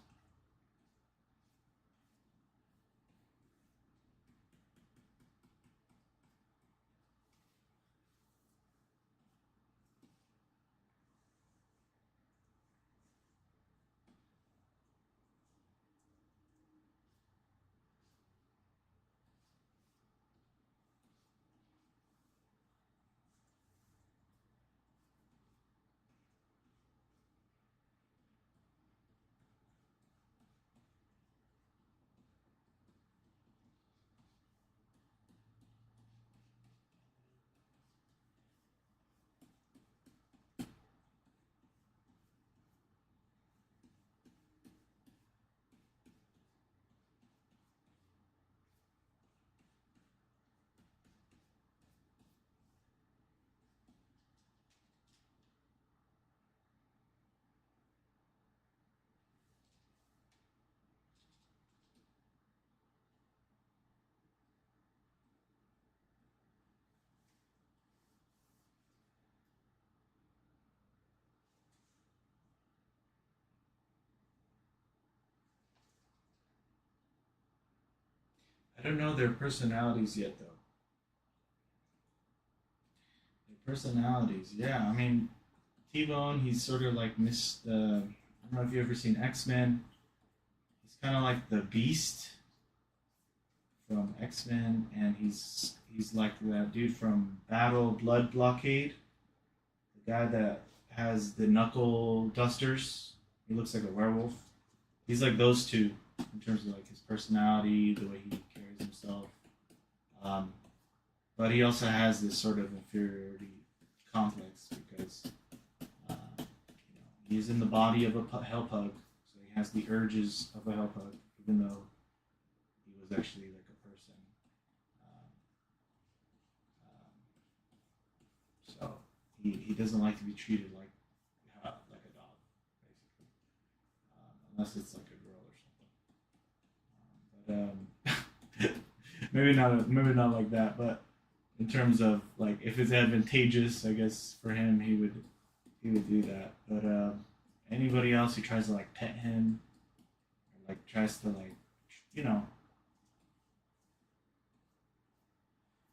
I don't know their personalities yet, though. Their personalities, yeah. I mean, T Bone, he's sort of like Miss. I don't know if you've ever seen X Men. He's kind of like the Beast from X Men, and he's like that dude from Battle Blood Blockade, the guy that has the knuckle dusters. He looks like a werewolf. He's like those two in terms of like his personality, the way he carries himself. Um, but he also has this sort of inferiority complex because he's in the body of a hell pug, so he has the urges of a hell pug, even though he was actually like a person. Um, so he doesn't like to be treated like a dog, basically, unless it's like a girl or something. Maybe not like that. But in terms of like if it's advantageous, I guess for him he would do that. But anybody else who tries to like pet him or like tries to like you know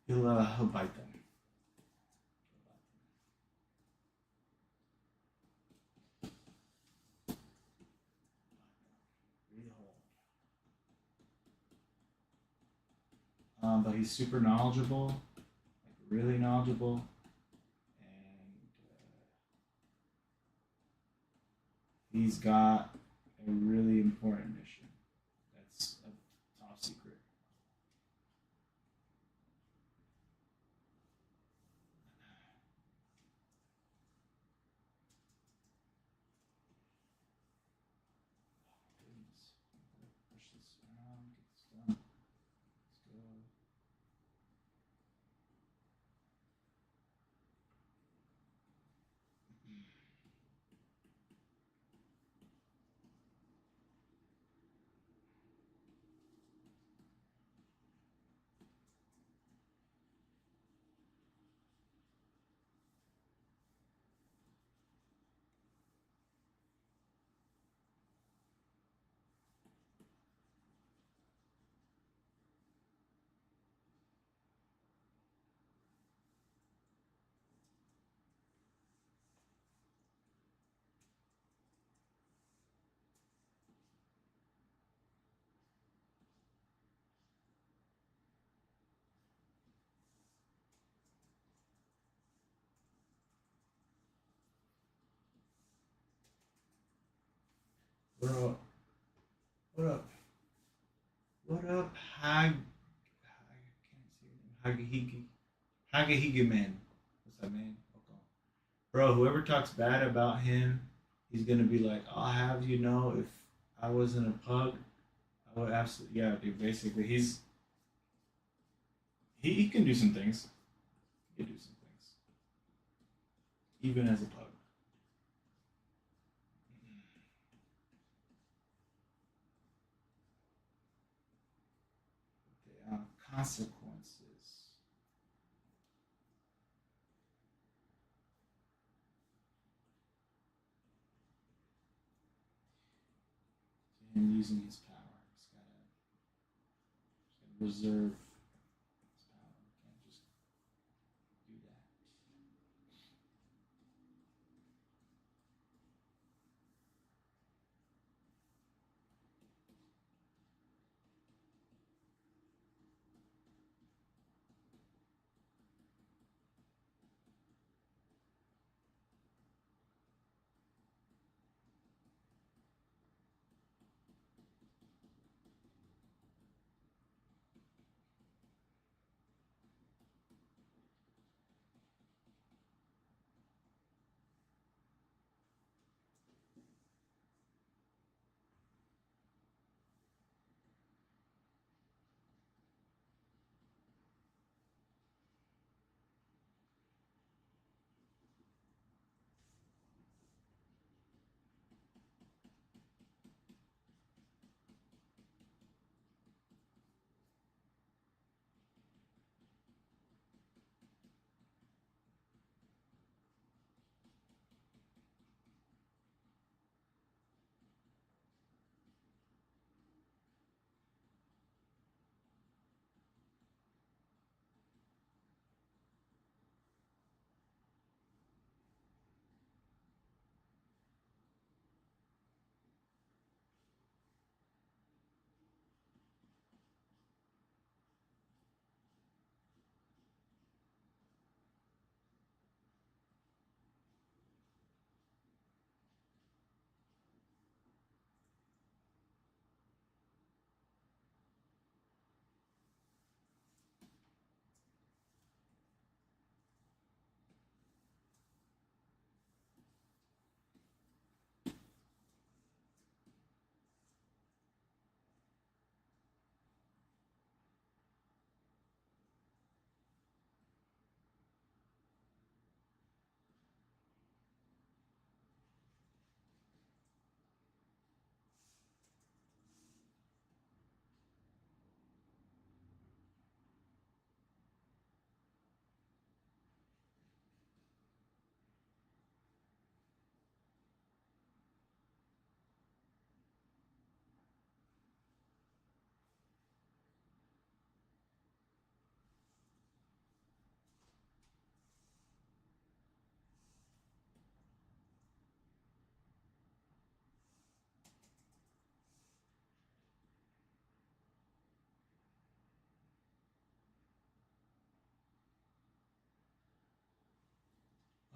he'll bite them. But he's super knowledgeable, like really knowledgeable, and he's got a really important mission that's a top secret. Goodness. Push this around, get this done. Let's go. What up? What up? What up? I can't see your name. Hagahigi man. What's that man? Okay. Bro, whoever talks bad about him, he's gonna be like, I'll have you know, if I wasn't a pug, I would absolutely yeah, dude. Basically, he can do some things. He can do some things, even as a pug. The consequences to him using his power. He's gotta reserve his power. He can't just do that.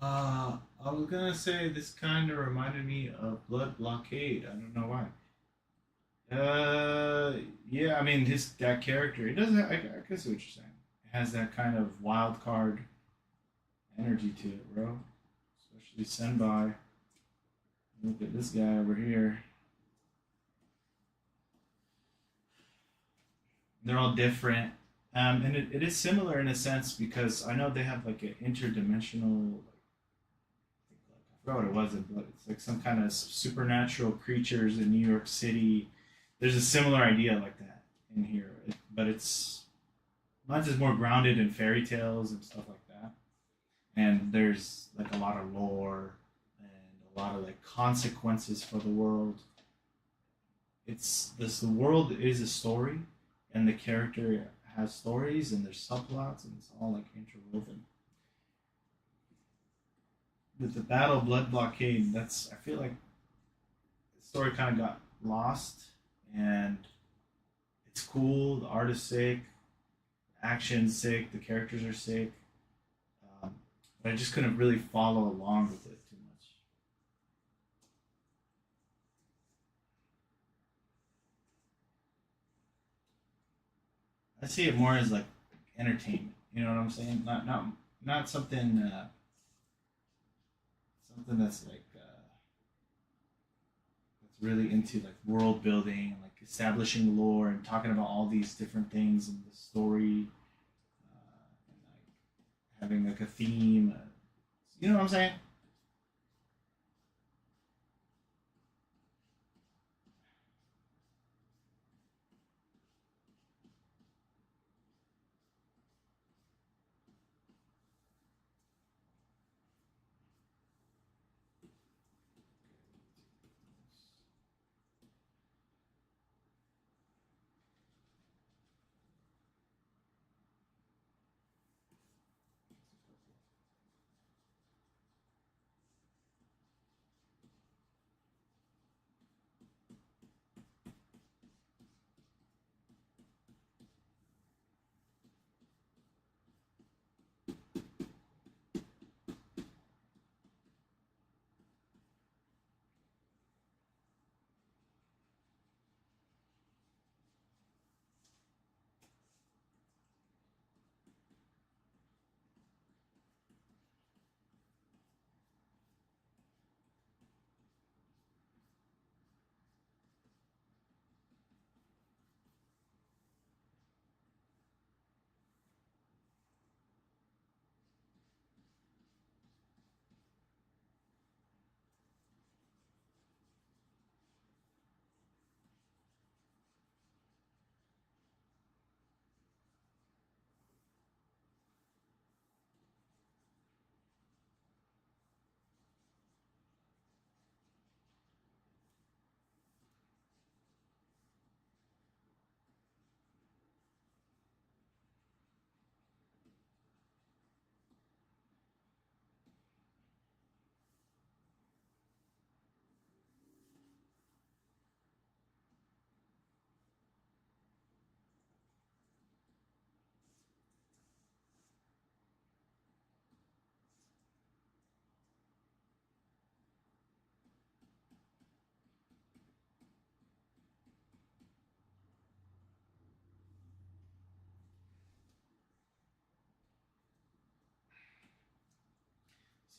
I was gonna say this kind of reminded me of Blood Blockade. I don't know why. Yeah, I mean his that character. It doesn't. I guess what you're saying. It has that kind of wild card energy to it, bro. Especially Senbai. Look at this guy over here. They're all different, and it is similar in a sense because I know they have like an interdimensional. I forgot what it was, but it's like some kind of supernatural creatures in New York City. There's a similar idea like that in here, but it's mine's is more grounded in fairy tales and stuff like that. And there's like a lot of lore and a lot of like consequences for the world. It's this the world is a story, and the character has stories and there's subplots and it's all like interwoven. With the battle blood blockade, that's I feel like the story kind of got lost, and it's cool. The art is sick, action's sick, the characters are sick, but I just couldn't really follow along with it too much. I see it more as like entertainment. You know what I'm saying? Not something something that's like that's really into like world building, like establishing lore and talking about all these different things in the story, and like having like a theme. You know what I'm saying?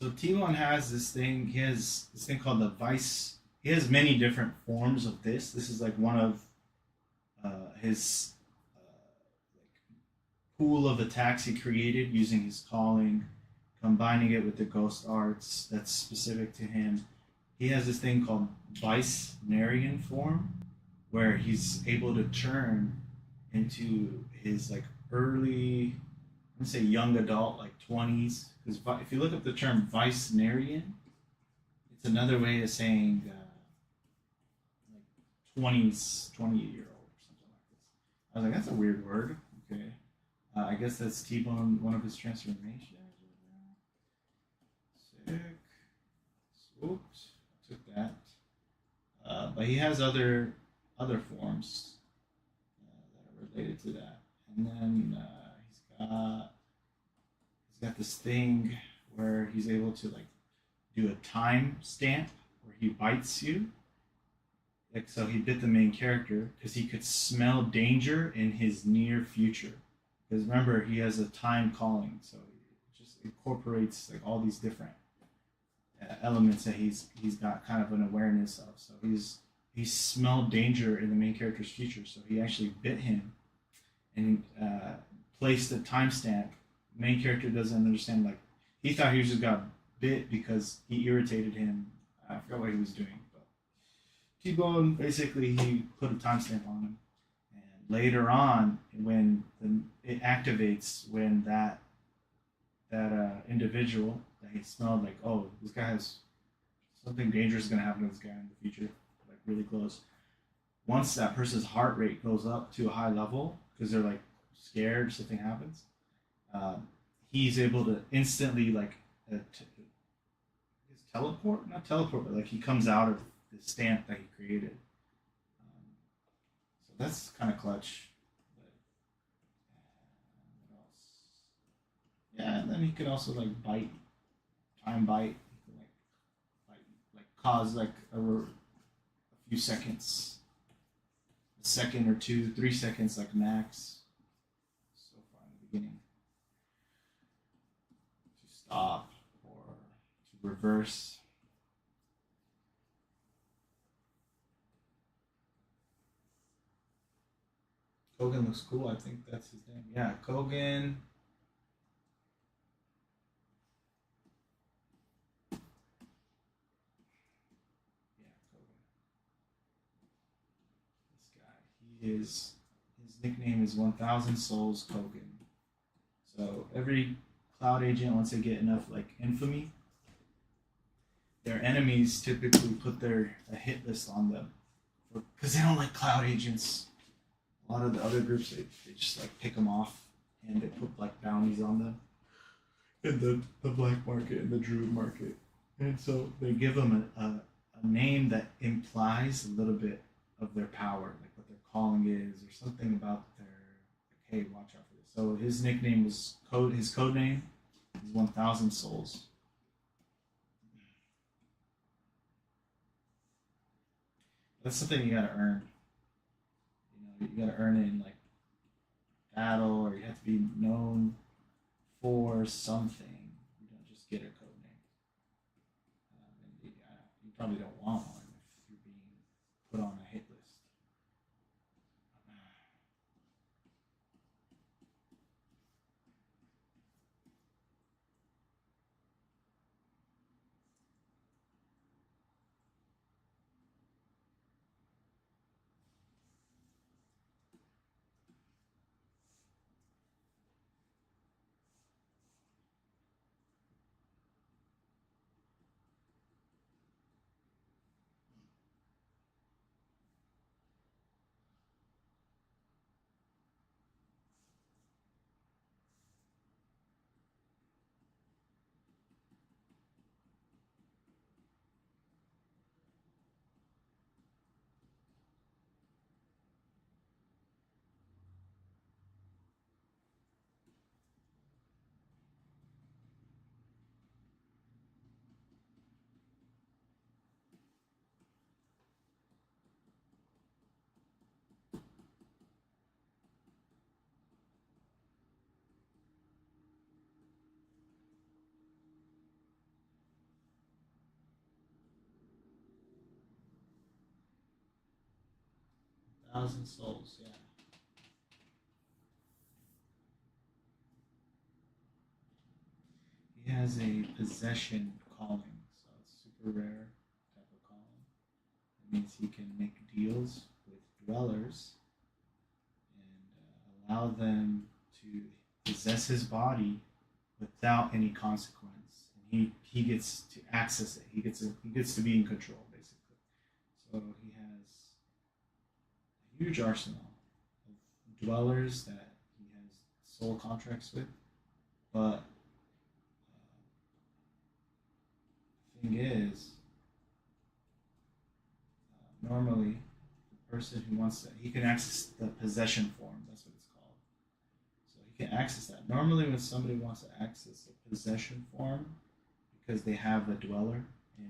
So T1 has this thing. He has this thing called the Vice. He has many different forms of this. This is like one of his pool of attacks he created using his calling, combining it with the ghost arts that's specific to him. He has this thing called Vice-Narian form, where he's able to turn into his like early, I'm gonna say young adult, like 20s. Because if you look up the term Vice-Narian, it's another way of saying like 20s, 20-year-old or something like this. I was like, that's a weird word. Okay. I guess that's T-Bone, one of his transformations. Sick. Oops, took that. But he has other forms that are related to that. And then he's got this thing where where he's able to like do a time stamp where he bites you. Like so, he bit the main character because he could smell danger in his near future. Because remember, he has a time calling, so it just incorporates like all these different elements that he's got kind of an awareness of. So he smelled danger in the main character's future. So he actually bit him and placed a timestamp. Main character doesn't understand. Like he thought he just got bit because he irritated him. I forgot what he was doing, but T-Bone basically he put a timestamp on him. And later on, when it activates, when that individual that he smelled like, oh, this guy has something dangerous is gonna happen to this guy in the future, like really close. Once that person's heart rate goes up to a high level because they're like scared something happens, he's able to instantly like teleport, not teleport, but like he comes out of the stamp that he created. So that's kind of clutch. But, what else? Yeah, and then he could also like bite, time bite. He could like cause like a few seconds, a second or two, 3 seconds like max. So far in the beginning, to stop or to reverse. Kogan looks cool. I think that's his name. Yeah, Kogan. Yeah, Kogan. This guy. He is. His nickname is 1,000 Souls Kogan. So every cloud agent, once they get enough like infamy, their enemies typically put a hit list on them because they don't like cloud agents. A lot of the other groups they just like pick them off and they put like bounties on them in the black market and the druid market, and so they give them a name that implies a little bit of their power, like what their calling is or something about their like, hey, watch out for this. So his nickname was his code name is 1,000 Souls. That's something you gotta earn. You gotta earn it in like battle, or you have to be known for something. You don't just get a code name. You probably don't want one if you're being put on a hit list. 1,000 Souls, yeah. He has a possession calling, so it's super rare type of calling. It means he can make deals with dwellers and allow them to possess his body without any consequence. And he gets to access it. He gets to be in control basically. So he has a huge arsenal of dwellers that he has soul contracts with, but thing is, normally, the person who wants to, he can access the possession form. That's what it's called. So he can access that. Normally, when somebody wants to access a possession form, because they have a dweller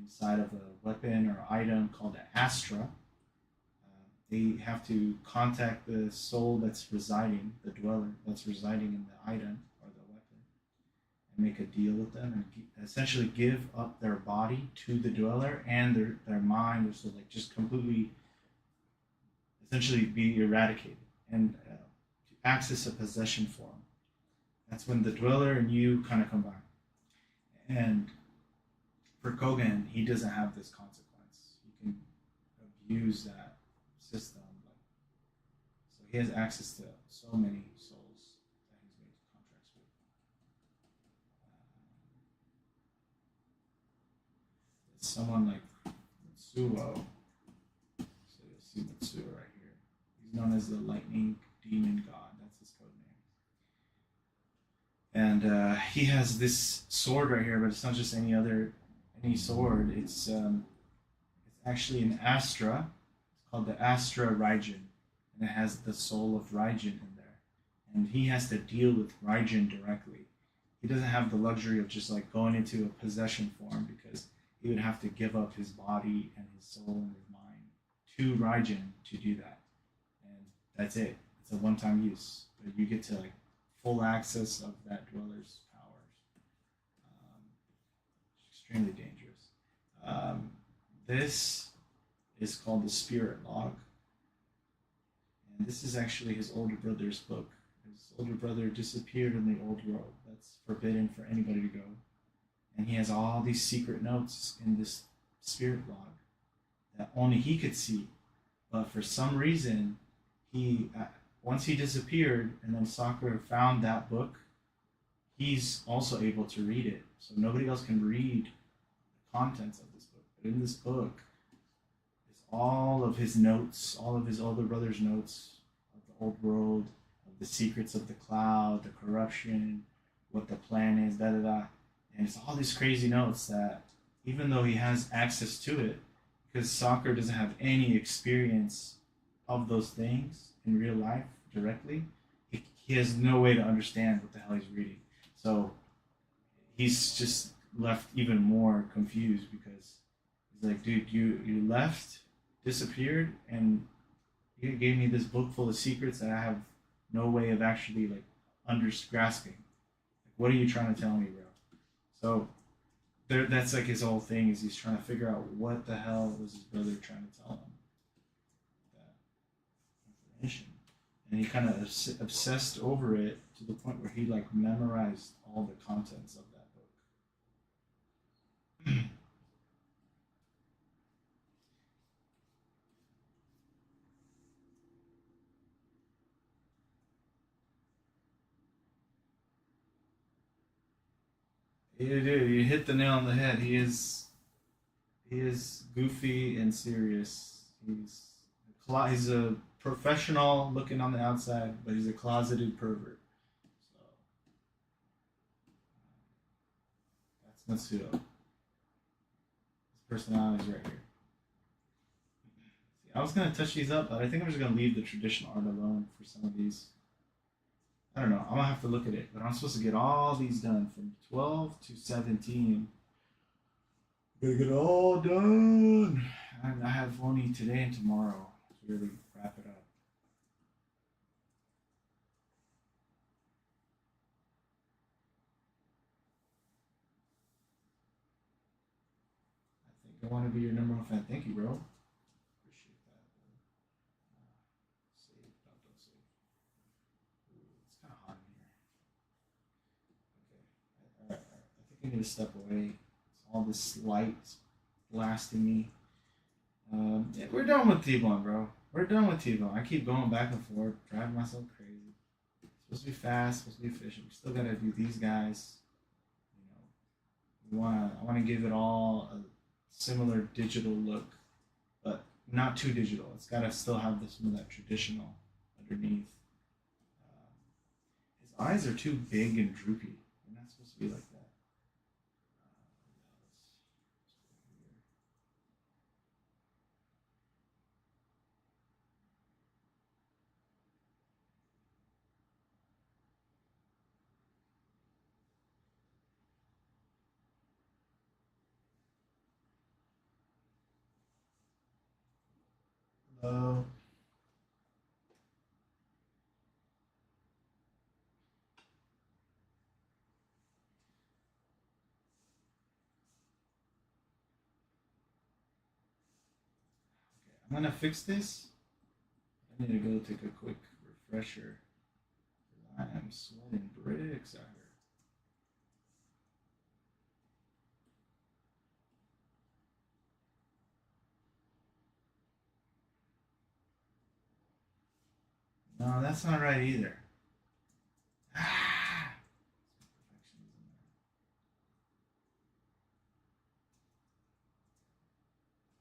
inside of a weapon or item called an astra. They have to contact the soul that's residing, the dweller that's residing in the item or the weapon, and make a deal with them and essentially give up their body to the dweller and their mind, or so like just completely, essentially be eradicated and to access a possession form. That's when the dweller and you kind of combine. And for Kogan, he doesn't have this consequence. He can abuse that system. So he has access to so many souls that he's made contracts with. Someone like Mitsuo. So you'll see Mitsuo right here. He's known as the Lightning Demon God. That's his code name. And he has this sword right here, but it's not just any sword. It's actually an Astra. It's called the Astra Raijin, and it has the soul of Raijin in there. And he has to deal with Raijin directly. He doesn't have the luxury of just like going into a possession form, because he would have to give up his body and his soul and his mind to Raijin to do that. And that's it. It's a one-time use. But you get to like full access of that dweller's powers. Extremely dangerous. This is called the Spirit Log. And this is actually his older brother's book. His older brother disappeared in the old world. That's forbidden for anybody to go. And he has all these secret notes in this Spirit Log that only he could see. But for some reason, once he disappeared and then Sakura found that book, he's also able to read it. So nobody else can read the contents of this book. But in this book is all of his notes, all of his older brother's notes of the old world, of the secrets of the cloud, the corruption, what the plan is, da da da. And it's all these crazy notes that, even though he has access to it, because Sakura doesn't have any experience of those things in real life directly, he has no way to understand what the hell he's reading. So he's just left even more confused, because he's like, dude, you left, disappeared, and you gave me this book full of secrets that I have no way of actually like grasping. Like, what are you trying to tell me, bro? So that's like his whole thing, is he's trying to figure out what the hell was his brother trying to tell him. That information. And he kind of obsessed over it to the point where he like memorized all the contents of that book. You do. You hit the nail on the head. He is goofy and serious. He's a professional looking on the outside, but he's a closeted pervert. So that's Matsuo. His personality is right here. See, I was gonna touch these up, but I think I'm just gonna leave the traditional art alone for some of these. I don't know. I'm gonna have to look at it, but I'm supposed to get all these done from 12 to 17. Gotta get it all done. And I have only today and tomorrow to really wrap it up. I think I want to be your number one fan. Thank you, bro. Appreciate that. Save. No, don't save. Ooh, it's kind of hot in here. Okay. All right. I think I need to step away. All this light blasting me. Yeah, we're done with T-Bone, bro. We're done with T-Bone. I keep going back and forth, driving myself crazy. It's supposed to be fast, supposed to be efficient. We still gotta do these guys. I wanna give it all a similar digital look, but not too digital. It's gotta still have some of that traditional underneath. His eyes are too big and droopy. They're not supposed to be like that. Hello. I'm gonna fix this. I need to go take a quick refresher. I am sweating bricks out here. No, that's not right either. Ah!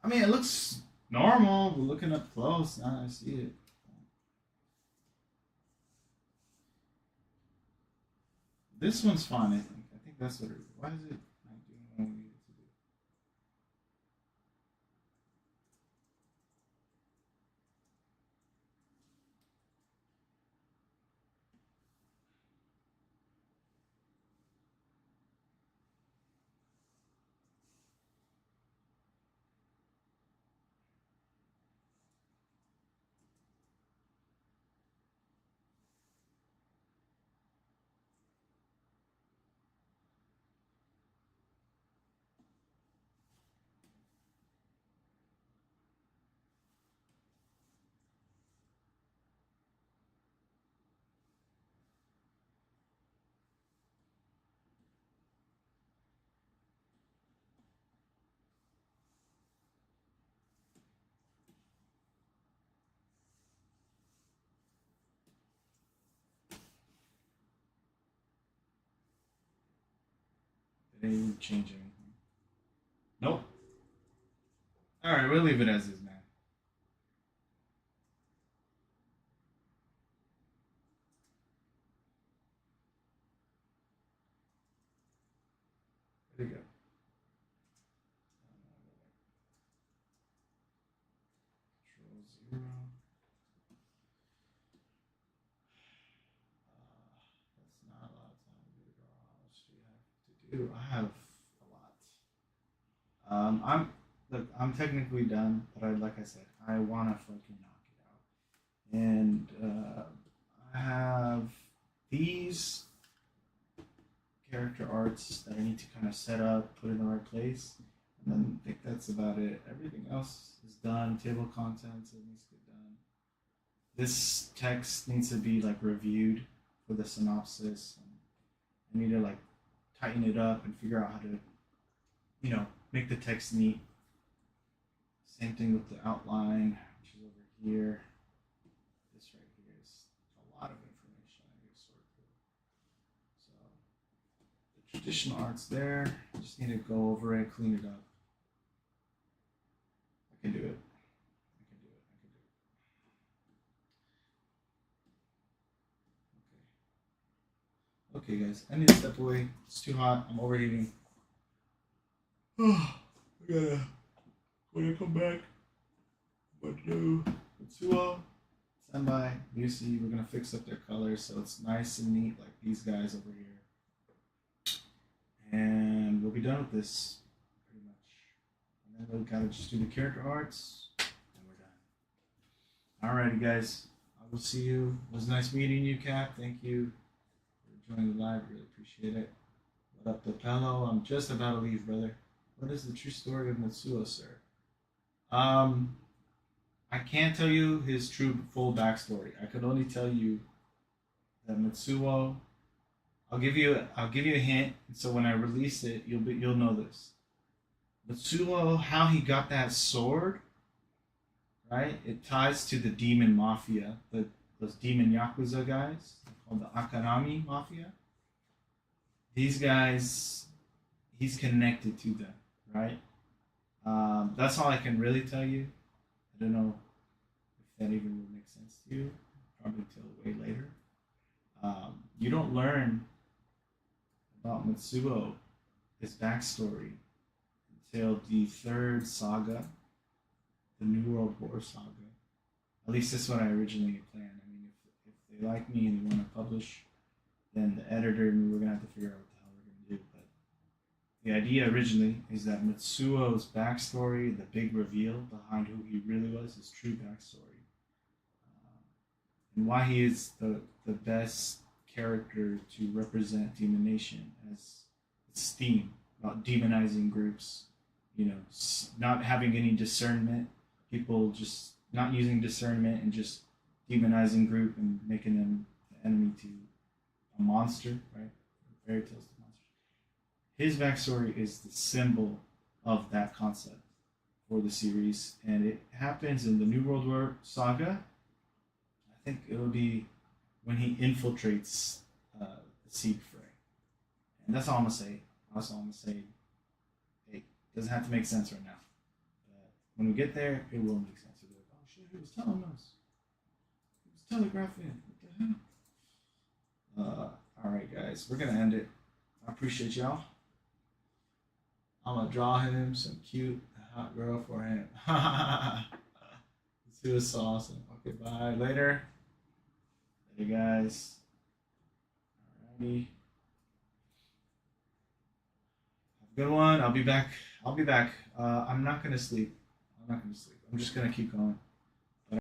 I mean, it looks normal, but looking up close, now I see it. This one's fine, I think. I think that's what it is. Why is it not doing what I need it to do? Did they change anything? Nope. Alright, we'll leave it as is, man. There you go. Control 0. That's not a lot of time to draw. How much do you have to do? I have a lot. I'm technically done, but like I said, I wanna fucking knock it out. And I have these character arts that I need to kind of set up, put in the right place, and then I think that's about it. Everything else is done. Table of contents it needs to get done. This text needs to be like reviewed for the synopsis. And I need to like tighten it up and figure out how to, make the text neat. Same thing with the outline, which is over here. This right here is a lot of information I need to sort through. So the traditional art's there. I just need to go over it, clean it up. I can do it. I can do it. I can do it. Okay. Okay, guys. I need to step away. It's too hot. I'm overheating. I gotta come back. What to do? Mitsuo, stand by. Lucy, we're gonna fix up their colors so it's nice and neat like these guys over here. And we'll be done with this pretty much. And then we gotta just do the character arts and we're done. Alrighty guys. I will see you. It was nice meeting you, Kat. Thank you for joining the live. Really appreciate it. What up, Lapello? I'm just about to leave, brother. What is the true story of Mitsuo, sir? I can't tell you his true full backstory. I could only tell you that Mitsuo. I'll give you a hint. So when I release it, you'll know this. Mitsuo, how he got that sword, right? It ties to the demon mafia, those demon yakuza guys called the Akanami mafia. These guys, he's connected to them, right? That's all I can really tell you. I don't know if that even would make sense to you. Probably till way later. You don't learn about Mitsuo, his backstory, until the third saga, the New World War saga. At least that's what I originally planned. I mean, if they like me and they want to publish, then the editor and me, we're gonna have to figure out what the hell we're gonna do. But the idea originally is that Mitsuo's backstory, the big reveal behind who he really was, his true backstory, and why he is the best character to represent Demon Nation as its theme about demonizing groups, not having any discernment, people just not using discernment and just demonizing group and making them the enemy to a monster, right? Fairy tales to monsters. His backstory is the symbol of that concept for the series, and it happens in the New World War saga. I think it will be when he infiltrates the Seed Fray, and that's all I'm gonna say. That's all I'm gonna say. It doesn't have to make sense right now, but when we get there, it will make sense. We'll be like, oh shit, he was telling us. He was telegraphing. What the hell? All right, guys, we're gonna end it. I appreciate y'all. I'm gonna draw him some cute hot girl for him. This was awesome. Okay, bye. Later. Later, guys. Alrighty. Have a good one. I'll be back. I'm not gonna sleep. I'm just gonna keep going.